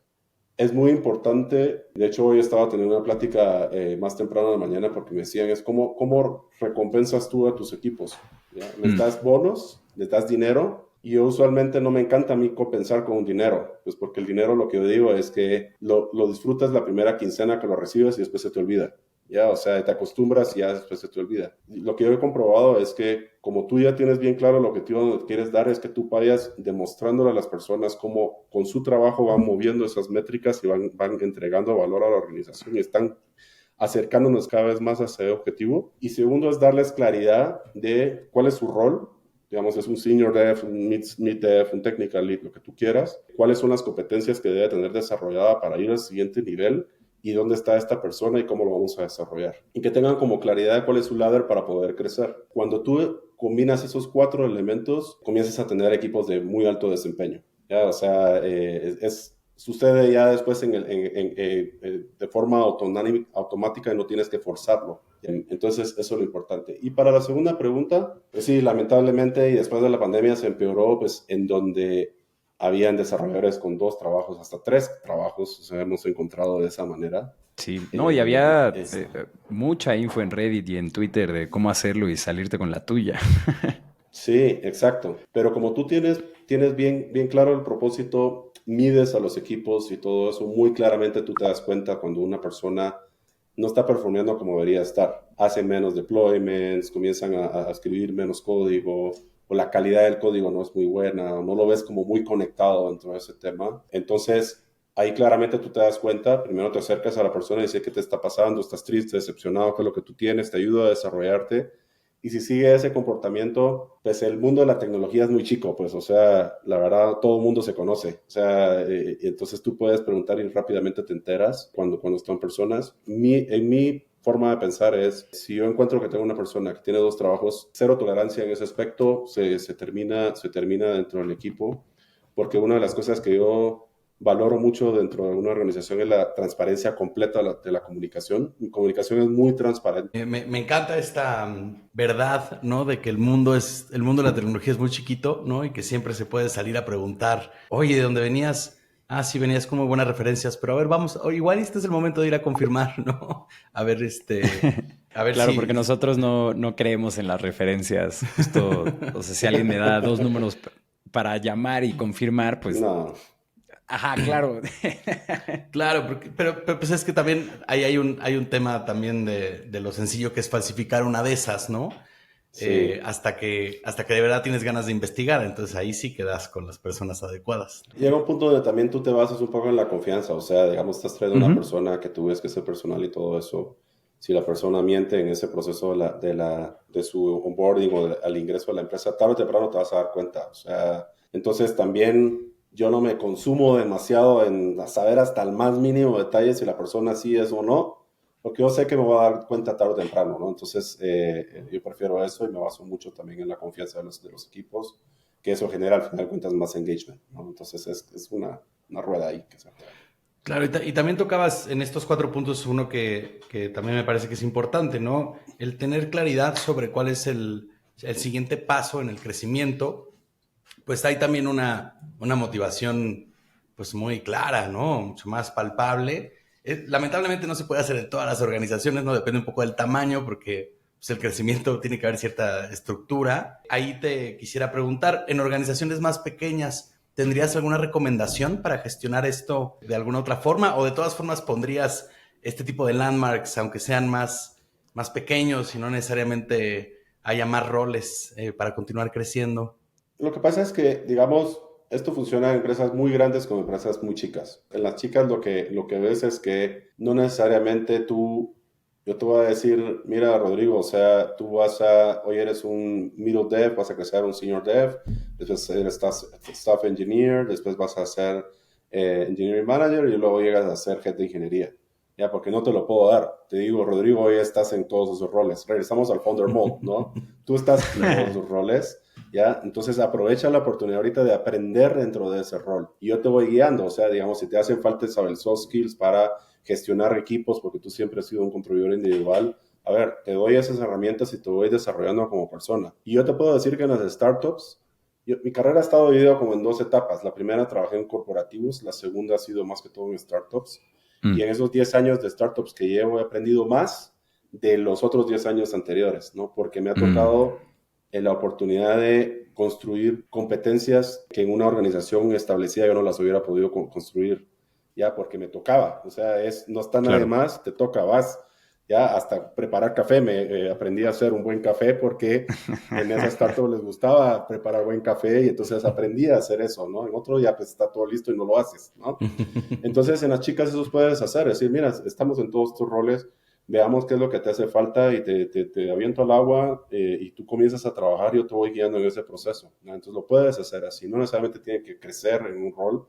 muy importante. De hecho, hoy estaba teniendo una plática más temprano de la mañana porque me decían, es cómo recompensas tú a tus equipos. ¿Ya? Les das bonos, les das dinero, y yo usualmente no me encanta a mí compensar con dinero, pues porque el dinero, lo que yo digo es que lo disfrutas la primera quincena que lo recibes y después se te olvida. Ya, o sea, te acostumbras y ya después se te olvida. Lo que yo he comprobado es que como tú ya tienes bien claro el objetivo donde quieres dar, es que tú vayas demostrándole a las personas cómo con su trabajo van moviendo esas métricas y van entregando valor a la organización y están acercándonos cada vez más a ese objetivo. Y segundo es darles claridad de cuál es su rol. Digamos, es un senior dev, un mid dev, un technical lead, lo que tú quieras. Cuáles son las competencias que debe tener desarrollada para ir al siguiente nivel y dónde está esta persona y cómo lo vamos a desarrollar. Y que tengan como claridad de cuál es su ladder para poder crecer. Cuando tú combinas esos 4 elementos, comienzas a tener equipos de muy alto desempeño. ¿Ya? O sea, sucede ya después de forma automática y no tienes que forzarlo. Entonces, eso es lo importante. Y para la segunda pregunta, pues sí, lamentablemente, y después de la pandemia se empeoró, pues en donde habían desarrolladores con 2 trabajos, hasta 3 trabajos, o sea, hemos encontrado de esa manera. Sí, no, y había mucha info en Reddit y en Twitter de cómo hacerlo y salirte con la tuya. Sí, exacto. Pero como tú tienes bien claro el propósito, mides a los equipos y todo eso, muy claramente tú te das cuenta cuando una persona no está performando como debería estar. Hace menos deployments, comienzan a escribir menos código, o la calidad del código no es muy buena, o no lo ves como muy conectado dentro de ese tema. Entonces, ahí claramente tú te das cuenta, primero te acercas a la persona y dices qué te está pasando, estás triste, decepcionado, qué es lo que tú tienes, te ayuda a desarrollarte. Y si sigue ese comportamiento, pues el mundo de la tecnología es muy chico, pues, o sea, la verdad, todo el mundo se conoce. O sea, entonces tú puedes preguntar y rápidamente te enteras cuando están personas. En mi forma de pensar es, si yo encuentro que tengo una persona que tiene 2 trabajos, cero tolerancia en ese aspecto, se termina dentro del equipo, porque una de las cosas que yo valoro mucho dentro de una organización es la transparencia completa de la comunicación. Mi comunicación es muy transparente. Me encanta esta verdad, ¿no? De que el mundo de la tecnología es muy chiquito, ¿no? Y que siempre se puede salir a preguntar, oye, ¿de dónde venías? Ah, sí, venías como buenas referencias, pero a ver, vamos, igual este es el momento de ir a confirmar, ¿no? A ver, a ver Claro, si... porque nosotros no creemos en las referencias. Justo, o sea, si alguien me da 2 números para llamar y confirmar, pues... No. Ajá, claro. Claro, pero pues es que también hay un tema también de lo sencillo que es falsificar una de esas, ¿no? Sí. Hasta que de verdad tienes ganas de investigar, entonces ahí sí quedas con las personas adecuadas. Llega un punto donde también tú te basas un poco en la confianza, o sea, digamos, estás trayendo una persona que tú ves que es personal y todo eso. Si la persona miente en ese proceso de su onboarding o al ingreso a la empresa, tarde o temprano te vas a dar cuenta. O sea, entonces también yo no me consumo demasiado en saber hasta el más mínimo detalle si la persona sí es o no, porque yo sé que me voy a dar cuenta tarde o temprano, ¿no? Entonces, yo prefiero eso y me baso mucho también en la confianza de los equipos, que eso genera al final de cuentas más engagement, ¿no? Entonces, es una rueda ahí que se activa. Claro, y también tocabas en estos 4 puntos uno que también me parece que es importante, ¿no? El tener claridad sobre cuál es el siguiente paso en el crecimiento, pues hay también una motivación pues muy clara, ¿no? Mucho más palpable. Lamentablemente no se puede hacer en todas las organizaciones, ¿no? Depende un poco del tamaño porque pues, el crecimiento tiene que haber cierta estructura. Ahí te quisiera preguntar, en organizaciones más pequeñas, ¿tendrías alguna recomendación para gestionar esto de alguna otra forma? ¿O de todas formas pondrías este tipo de landmarks, aunque sean más más pequeños y no necesariamente haya más roles para continuar creciendo? Lo que pasa es que, digamos, esto funciona en empresas muy grandes como empresas muy chicas. En las chicas lo que ves es que no necesariamente yo te voy a decir, mira, Rodrigo, o sea, hoy eres un middle dev, vas a crecer a un senior dev, después eres staff engineer, después vas a ser engineering manager y luego llegas a ser head de ingeniería. Ya, porque no te lo puedo dar. Te digo, Rodrigo, hoy estás en todos esos roles. Regresamos al founder mode, ¿no? Tú estás en todos esos roles. ¿Ya? Entonces aprovecha la oportunidad ahorita de aprender dentro de ese rol. Y yo te voy guiando, o sea, digamos, si te hacen falta saber soft skills para gestionar equipos, porque tú siempre has sido un contribuidor individual, a ver, te doy esas herramientas y te voy desarrollando como persona. Y yo te puedo decir que en las startups, mi carrera ha estado dividida como en dos etapas. La primera trabajé en corporativos, la segunda ha sido más que todo en startups. Y en esos 10 años de startups que llevo he aprendido más de los otros 10 años anteriores, ¿no? Porque me ha tocado la oportunidad de construir competencias que en una organización establecida yo no las hubiera podido construir, ya, porque me tocaba. O sea, no está nadie más, te toca, vas. Ya, hasta preparar café, aprendí a hacer un buen café porque en esa startup les gustaba preparar buen café y entonces aprendí a hacer eso, ¿no? En otro ya pues está todo listo y no lo haces, ¿no? Entonces en las chicas eso puedes hacer, es decir, mira, estamos en todos estos roles, veamos qué es lo que te hace falta y te aviento al agua y tú comienzas a trabajar y yo te voy guiando en ese proceso, ¿no? Entonces lo puedes hacer así, no necesariamente tiene que crecer en un rol,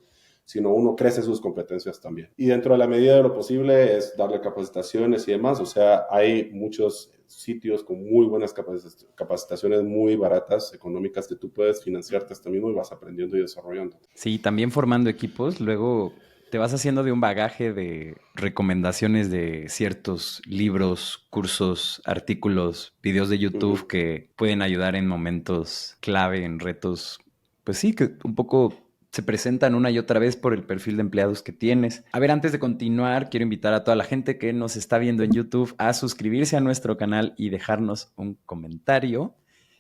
sino uno crece sus competencias también. Y dentro de la medida de lo posible es darle capacitaciones y demás, o sea, hay muchos sitios con muy buenas capacitaciones muy baratas, económicas, que tú puedes financiarte hasta mismo y vas aprendiendo y desarrollando. Sí, también formando equipos, luego te vas haciendo de un bagaje de recomendaciones de ciertos libros, cursos, artículos, videos de YouTube que pueden ayudar en momentos clave, en retos, pues sí, que un poco se presentan una y otra vez por el perfil de empleados que tienes. A ver, antes de continuar, quiero invitar a toda la gente que nos está viendo en YouTube a suscribirse a nuestro canal y dejarnos un comentario.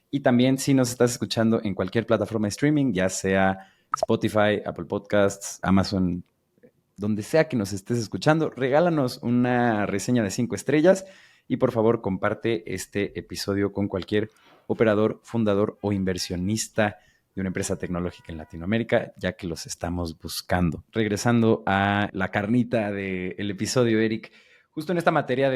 Y también si nos estás escuchando en cualquier plataforma de streaming, ya sea Spotify, Apple Podcasts, Amazon, donde sea que nos estés escuchando, regálanos una reseña de 5 estrellas y por favor comparte este episodio con cualquier operador, fundador o inversionista de una empresa tecnológica en Latinoamérica, ya que los estamos buscando. Regresando a la carnita del episodio, Eric, justo en esta materia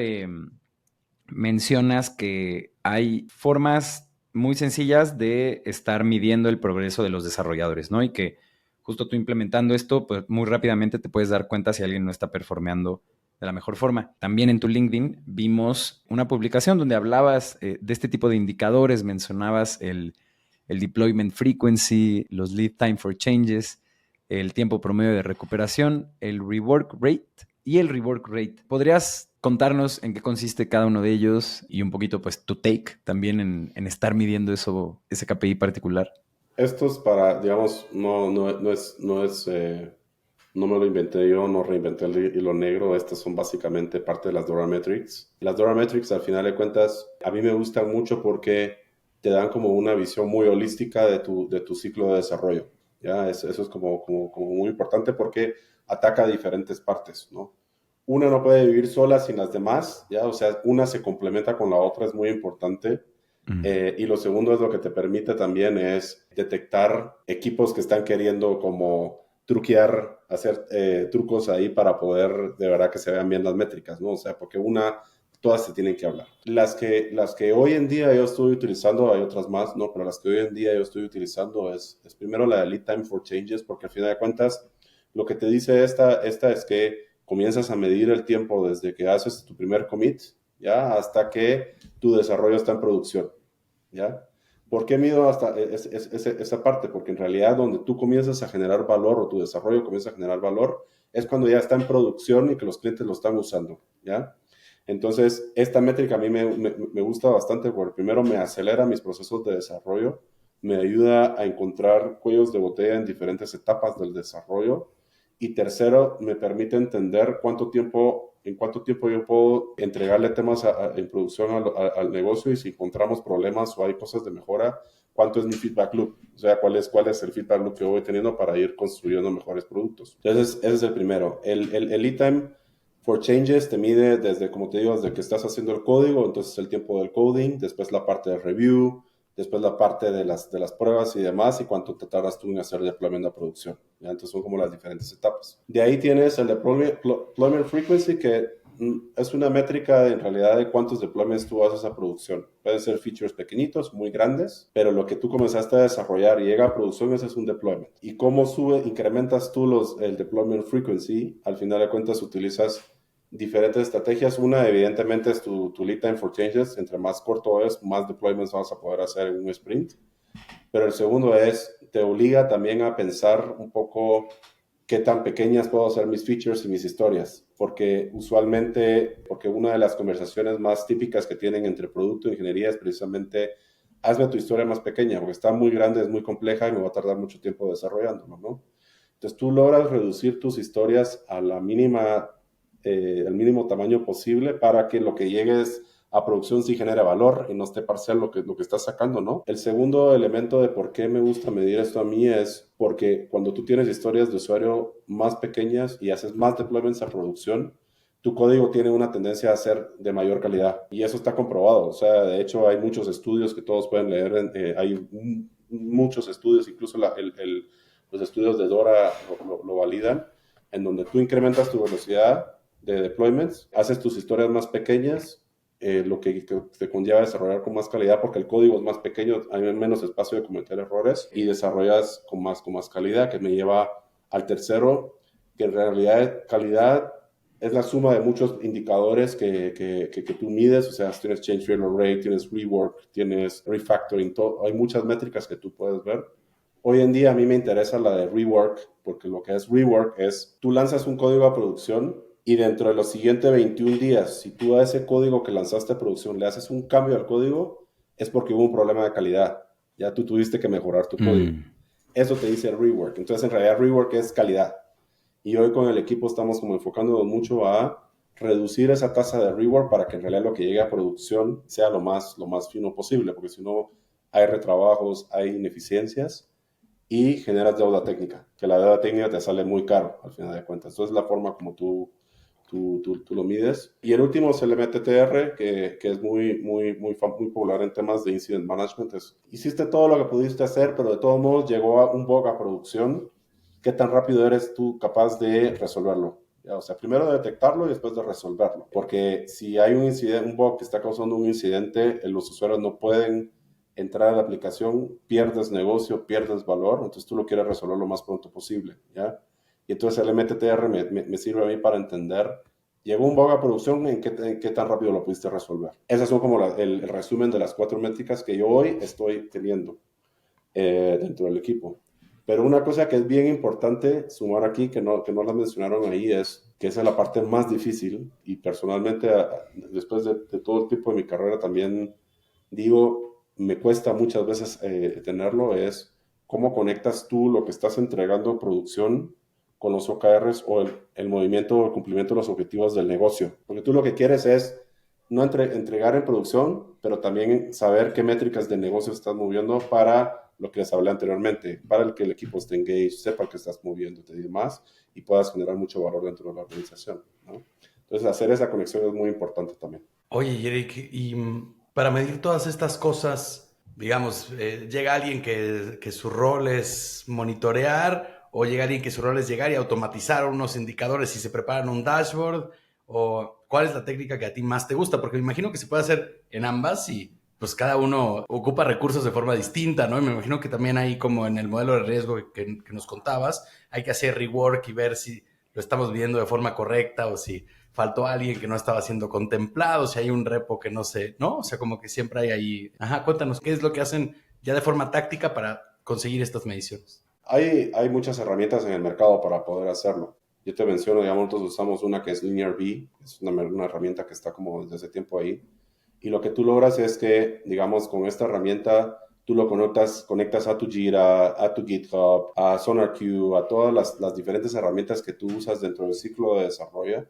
mencionas que hay formas muy sencillas de estar midiendo el progreso de los desarrolladores, ¿no? Y que justo tú implementando esto, pues muy rápidamente te puedes dar cuenta si alguien no está performeando de la mejor forma. También en tu LinkedIn vimos una publicación donde hablabas de este tipo de indicadores, mencionabas el deployment frequency, los lead time for changes, el tiempo promedio de recuperación, el rework rate y el rework rate. ¿Podrías contarnos en qué consiste cada uno de ellos y un poquito pues tu take también en estar midiendo ese KPI particular? Esto es para, digamos, no me lo inventé yo, no reinventé el hilo negro. Estas son básicamente parte de las Dora Metrics. Las Dora Metrics, al final de cuentas, a mí me gustan mucho porque te dan como una visión muy holística de tu ciclo de desarrollo. ¿Ya? Eso es como muy importante porque ataca a diferentes partes, ¿no? Una no puede vivir sola sin las demás, ¿ya? O sea, una se complementa con la otra, es muy importante. Y lo segundo es lo que te permite también es detectar equipos que están queriendo como truquear, hacer trucos ahí para poder de verdad que se vean bien las métricas, ¿no? O sea, porque todas se tienen que hablar. Las que hoy en día yo estoy utilizando, hay otras más, ¿no? Pero las que hoy en día yo estoy utilizando es primero la de Lead Time for Changes, porque al final de cuentas lo que te dice esta es que comienzas a medir el tiempo desde que haces tu primer commit, ¿ya? Hasta que tu desarrollo está en producción, ¿ya? ¿Por qué mido hasta esa parte? Porque en realidad donde tú comienzas a generar valor o tu desarrollo comienza a generar valor es cuando ya está en producción y que los clientes lo están usando, ¿ya? Entonces, esta métrica a mí me gusta bastante porque primero me acelera mis procesos de desarrollo, me ayuda a encontrar cuellos de botella en diferentes etapas del desarrollo y tercero, me permite entender en cuánto tiempo yo puedo entregarle temas en producción al negocio y si encontramos problemas o hay cosas de mejora, cuánto es mi feedback loop, o sea, cuál es el feedback loop que voy teniendo para ir construyendo mejores productos. Entonces, ese es el primero. El lead time For Changes te mide desde, como te digo, desde que estás haciendo el código, entonces el tiempo del coding, después la parte de review, después la parte de las pruebas y demás, y cuánto te tardas tú en hacer deployment a producción. ¿Ya? Entonces son como las diferentes etapas. De ahí tienes el deployment frequency, que es una métrica en realidad de cuántos deployments tú haces a producción. Pueden ser features pequeñitos, muy grandes, pero lo que tú comenzaste a desarrollar y llega a producción, ese es un deployment. Y cómo incrementas tú el deployment frequency, al final de cuentas utilizas diferentes estrategias. Una, evidentemente, es tu lead time for changes. Entre más corto es, más deployments vas a poder hacer en un sprint. Pero el segundo te obliga también a pensar un poco qué tan pequeñas puedo hacer mis features y mis historias. Porque una de las conversaciones más típicas que tienen entre producto e ingeniería es precisamente, hazme tu historia más pequeña, porque está muy grande, es muy compleja y me va a tardar mucho tiempo desarrollándolo, ¿no? Entonces tú logras reducir tus historias a el mínimo tamaño posible para que lo que llegues a producción sí genere valor y no esté parcial lo que estás sacando, ¿no? El segundo elemento de por qué me gusta medir esto a mí es porque cuando tú tienes historias de usuario más pequeñas y haces más deployments a producción, tu código tiene una tendencia a ser de mayor calidad. Y eso está comprobado. O sea, de hecho, hay muchos estudios que todos pueden leer. Hay muchos estudios, incluso los estudios de Dora lo validan, en donde tú incrementas tu velocidad de deployments, haces tus historias más pequeñas, lo que te conlleva desarrollar con más calidad porque el código es más pequeño, hay menos espacio de cometer errores y desarrollas con más calidad, que me lleva al tercero, que en realidad calidad es la suma de muchos indicadores que tú mides, o sea, tienes change failure rate, tienes rework, tienes refactoring, hay muchas métricas que tú puedes ver. Hoy en día a mí me interesa la de rework, porque lo que es rework es, tú lanzas un código a producción y dentro de los siguientes 21 días, si tú a ese código que lanzaste a producción le haces un cambio al código, es porque hubo un problema de calidad. Ya tú tuviste que mejorar tu código. Eso te dice rework. Entonces, en realidad, rework es calidad. Y hoy con el equipo estamos como enfocándonos mucho a reducir esa tasa de rework para que en realidad lo que llegue a producción sea lo más fino posible, porque si no hay retrabajos, hay ineficiencias y generas deuda técnica, que la deuda técnica te sale muy caro al final de cuentas. Entonces, es la forma como tú lo mides. Y el último es el MTTR, que es muy popular en temas de incident management. Hiciste todo lo que pudiste hacer, pero de todos modos llegó un bug a producción. ¿Qué tan rápido eres tú capaz de resolverlo? ¿Ya? O sea, primero de detectarlo y después de resolverlo. Porque si hay un bug que está causando un incidente, los usuarios no pueden entrar a la aplicación, pierdes negocio, pierdes valor, entonces tú lo quieres resolver lo más pronto posible, ¿ya? Y entonces el MTTR me sirve a mí para entender, llegó un bug a producción, ¿en qué tan rápido lo pudiste resolver? Esas son como el resumen de las 4 métricas que yo hoy estoy teniendo dentro del equipo. Pero una cosa que es bien importante sumar aquí, que no la mencionaron ahí, es que esa es la parte más difícil y personalmente, después de todo el tiempo de mi carrera también digo, me cuesta muchas veces tenerlo, es cómo conectas tú lo que estás entregando en producción con los OKRs o el movimiento o el cumplimiento de los objetivos del negocio. Porque tú lo que quieres es no entregar en producción, pero también saber qué métricas de negocio estás moviendo para lo que les hablé anteriormente, para el que el equipo esté engaged, sepa que estás moviéndote y demás, y puedas generar mucho valor dentro de la organización, ¿no? Entonces, hacer esa conexión es muy importante también. Oye, Eric, y para medir todas estas cosas, digamos, llega alguien que su rol es monitorear, o llega alguien que su rol es llegar y automatizar unos indicadores y se preparan un dashboard, o cuál es la técnica que a ti más te gusta, porque me imagino que se puede hacer en ambas y pues cada uno ocupa recursos de forma distinta, ¿no? Y me imagino que también hay como en el modelo de riesgo que nos contabas, hay que hacer rework y ver si lo estamos viendo de forma correcta o si faltó alguien que no estaba siendo contemplado, si hay un repo que no sé, ¿no? O sea, como que siempre hay ahí. Ajá, cuéntanos, ¿qué es lo que hacen ya de forma táctica para conseguir estas mediciones? Hay muchas herramientas en el mercado para poder hacerlo. Yo te menciono, digamos, nosotros usamos una que es LinearB, es una herramienta que está como desde hace tiempo ahí. Y lo que tú logras es que, digamos, con esta herramienta, tú lo conectas a tu Jira, a tu GitHub, a SonarQube, a todas las diferentes herramientas que tú usas dentro del ciclo de desarrollo.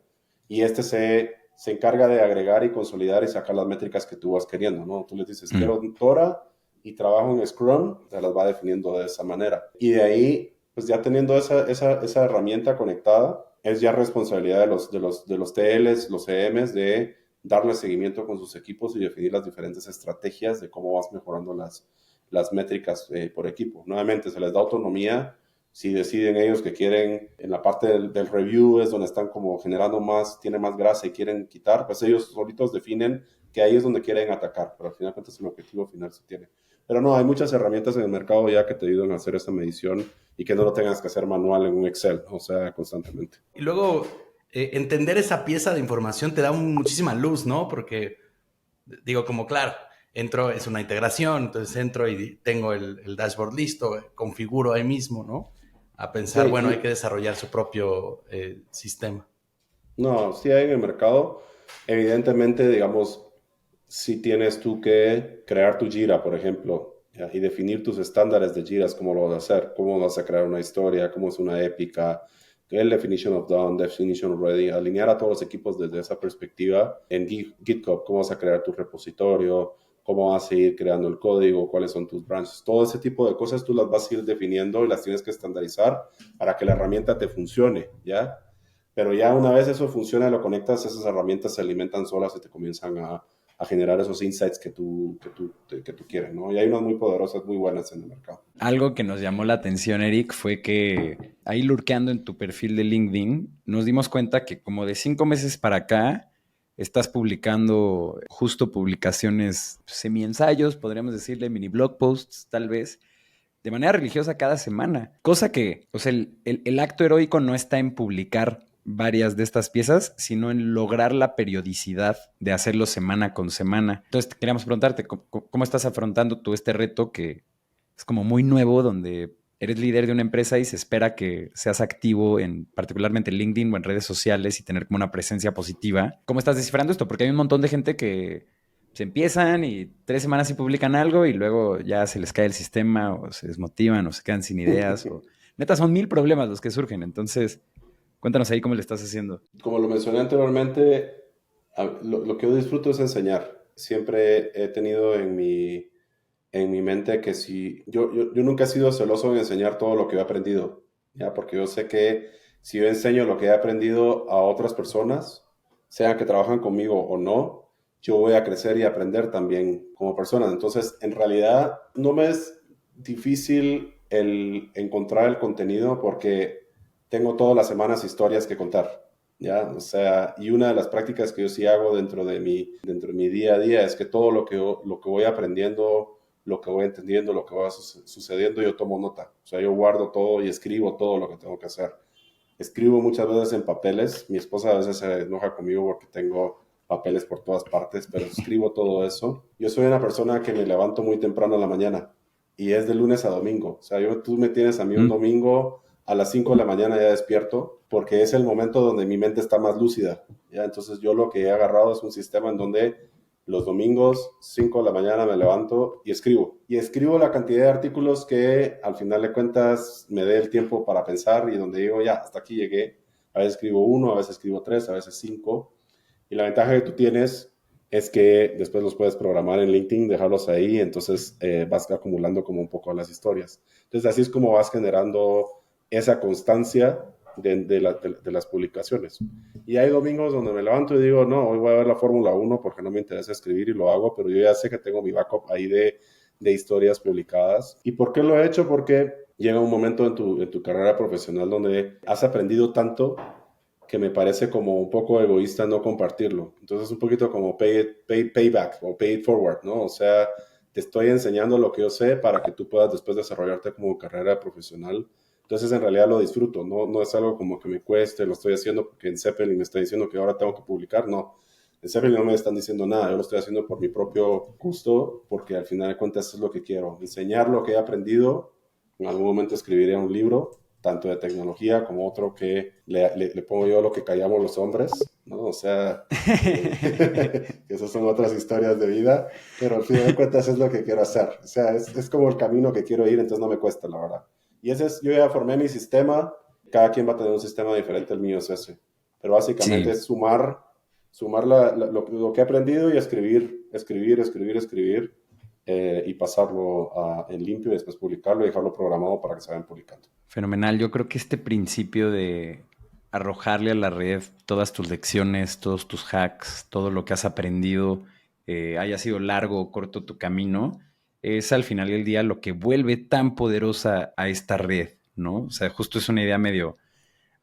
Y se encarga de agregar y consolidar y sacar las métricas que tú vas queriendo, ¿no? Tú le dices, quiero Dora y trabajo en Scrum, te las va definiendo de esa manera. Y de ahí, pues ya teniendo esa herramienta conectada, es ya responsabilidad de los TLs, los CMs, de darle seguimiento con sus equipos y definir las diferentes estrategias de cómo vas mejorando las métricas por equipo. Nuevamente, se les da autonomía. Si deciden ellos que quieren, en la parte del review es donde están como generando más, tiene más grasa y quieren quitar, pues ellos solitos definen que ahí es donde quieren atacar, pero al final de cuentas el objetivo final se tiene. Pero no, hay muchas herramientas en el mercado ya que te ayudan a hacer esa medición y que no lo tengas que hacer manual en un Excel, o sea, constantemente. Y luego, entender esa pieza de información te da muchísima luz, ¿no? Porque, digo, como claro, entro, es una integración, entonces entro y tengo el dashboard listo, configuro ahí mismo, ¿no? A pensar, bueno, hay Sí, que desarrollar su propio sistema. no, sí hay en el mercado. Evidentemente, digamos, si tienes tú que crear tu Jira, por ejemplo, ¿ya? Y definir tus estándares de Jiras, cómo lo vas a hacer, cómo vas a crear una historia, cómo es una épica, el definition of done, definition of ready, alinear a todos los equipos desde esa perspectiva en GitHub, cómo vas a crear tu repositorio, cómo vas a ir creando el código, cuáles son tus branches, todo ese tipo de cosas tú las vas a ir definiendo y las tienes que estandarizar para que la herramienta te funcione, ¿ya? Pero ya una vez eso funciona, lo conectas, esas herramientas se alimentan solas y te comienzan a generar esos insights que tú quieres, ¿no? Y hay unas muy poderosas, muy buenas en el mercado. Algo que nos llamó la atención, Eric, fue que ahí lurkeando en tu perfil de LinkedIn, nos dimos cuenta que como de 5 meses para acá, estás publicando justo publicaciones, semi-ensayos, podríamos decirle, mini blog posts, tal vez, de manera religiosa cada semana. Cosa que, o sea, el acto heroico no está en publicar varias de estas piezas, sino en lograr la periodicidad de hacerlo semana con semana. Entonces, queríamos preguntarte, ¿cómo estás afrontando tú este reto que es como muy nuevo, donde eres líder de una empresa y se espera que seas activo en particularmente LinkedIn o en redes sociales y tener como una presencia positiva? ¿Cómo estás descifrando esto? Porque hay un montón de gente que se empiezan y 3 semanas sí publican algo y luego ya se les cae el sistema o se desmotivan o se quedan sin ideas o neta son 1000 problemas los que surgen. Entonces, cuéntanos ahí cómo le estás haciendo. Como lo mencioné anteriormente, lo que yo disfruto es enseñar. Siempre he tenido en mi mente que si yo nunca he sido celoso en enseñar todo lo que he aprendido, ¿ya? Porque yo sé que si yo enseño lo que he aprendido a otras personas, sean que trabajan conmigo o no, yo voy a crecer y aprender también como persona. Entonces, en realidad, no me es difícil el encontrar el contenido porque tengo todas las semanas historias que contar. ¿Ya? O sea, y una de las prácticas que yo sí hago dentro de mi día a día es que todo lo que voy aprendiendo, lo que voy entendiendo, lo que va sucediendo, yo tomo nota. O sea, yo guardo todo y escribo todo lo que tengo que hacer. Escribo muchas veces en papeles. Mi esposa a veces se enoja conmigo porque tengo papeles por todas partes, pero escribo todo eso. Yo soy una persona que me levanto muy temprano en la mañana y es de lunes a domingo. O sea, tú me tienes a mí un Mm. domingo a las 5 de la mañana ya despierto porque es el momento donde mi mente está más lúcida. ¿Ya? Entonces yo lo que he agarrado es un sistema en donde los domingos, 5 de la mañana, me levanto y escribo. Y escribo la cantidad de artículos que al final de cuentas me dé el tiempo para pensar y donde digo, ya, hasta aquí llegué. A veces escribo uno, a veces escribo tres, a veces cinco. Y la ventaja que tú tienes es que después los puedes programar en LinkedIn, dejarlos ahí, entonces vas acumulando como un poco las historias. Entonces así es como vas generando esa constancia de las publicaciones. Y hay domingos donde me levanto y digo, no, hoy voy a ver la Fórmula 1 porque no me interesa escribir y lo hago, pero yo ya sé que tengo mi backup ahí de historias publicadas. ¿Y por qué lo he hecho? Porque llega un momento en tu carrera profesional donde has aprendido tanto que me parece como un poco egoísta no compartirlo. Entonces es un poquito como payback o pay it forward, ¿no? O sea, te estoy enseñando lo que yo sé para que tú puedas después desarrollarte como carrera profesional. Entonces en realidad lo disfruto, ¿no? No es algo como que me cueste, lo estoy haciendo porque en Zeppelin me está diciendo que ahora tengo que publicar, no. En Zeppelin no me están diciendo nada, yo lo estoy haciendo por mi propio gusto, porque al final de cuentas es lo que quiero, enseñar lo que he aprendido. En algún momento escribiré un libro tanto de tecnología como otro que le pongo yo lo que callamos los hombres, ¿no? O sea, que esas son otras historias de vida, pero al final de cuentas es lo que quiero hacer. O sea, es como el camino que quiero ir, entonces no me cuesta, la verdad. Y ese es, yo ya formé mi sistema, cada quien va a tener un sistema diferente, el mío es ese. Pero básicamente Sí. es sumar lo que he aprendido y escribir y pasarlo en limpio y después publicarlo y dejarlo programado para que se vayan publicando. Fenomenal. Yo creo que este principio de arrojarle a la red todas tus lecciones, todos tus hacks, todo lo que has aprendido, haya sido largo o corto tu camino, es al final del día lo que vuelve tan poderosa a esta red, ¿no? O sea, justo es una idea medio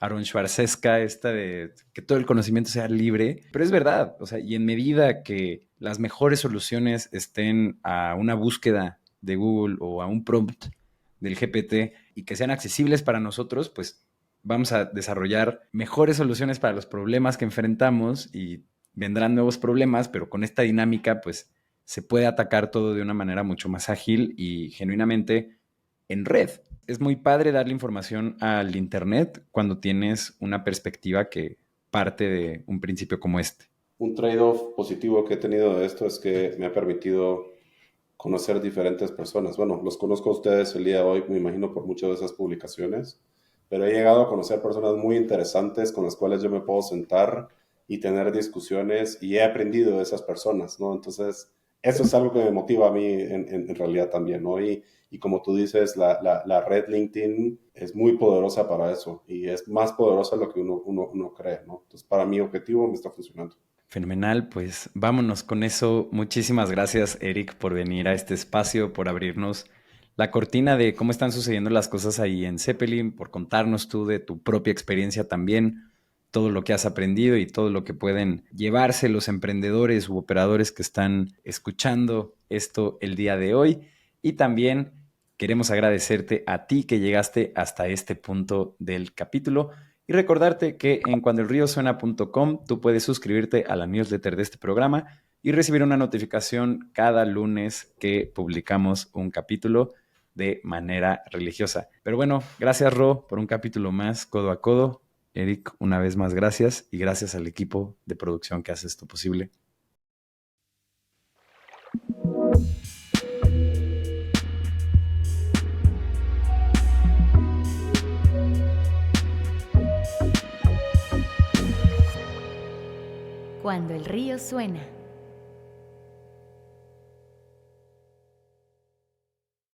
Aaron Schwarzesca, esta de que todo el conocimiento sea libre, pero es verdad, o sea, y en medida que las mejores soluciones estén a una búsqueda de Google o a un prompt del GPT y que sean accesibles para nosotros, pues vamos a desarrollar mejores soluciones para los problemas que enfrentamos y vendrán nuevos problemas, pero con esta dinámica, pues se puede atacar todo de una manera mucho más ágil y genuinamente en red. Es muy padre darle información al internet cuando tienes una perspectiva que parte de un principio como este. Un trade-off positivo que he tenido de esto es que me ha permitido conocer diferentes personas. Bueno, los conozco a ustedes el día de hoy, me imagino, por muchas de esas publicaciones, pero he llegado a conocer personas muy interesantes con las cuales yo me puedo sentar y tener discusiones y he aprendido de esas personas, ¿no? Entonces, eso es algo que me motiva a mí en realidad también, ¿no? Y como tú dices, la red LinkedIn es muy poderosa para eso y es más poderosa de lo que uno cree, ¿no? Entonces, para mi objetivo me está funcionando. Fenomenal, pues vámonos con eso. Muchísimas gracias, Eric, por venir a este espacio, por abrirnos la cortina de cómo están sucediendo las cosas ahí en Zeppelin, por contarnos tú de tu propia experiencia también, todo lo que has aprendido y todo lo que pueden llevarse los emprendedores u operadores que están escuchando esto el día de hoy. Y también queremos agradecerte a ti que llegaste hasta este punto del capítulo. Y recordarte que en cuandoelriosuena.com tú puedes suscribirte a la newsletter de este programa y recibir una notificación cada lunes que publicamos un capítulo de manera religiosa. Pero bueno, gracias Ro por un capítulo más codo a codo. Eric, una vez más gracias y gracias al equipo de producción que hace esto posible. Cuando el río suena.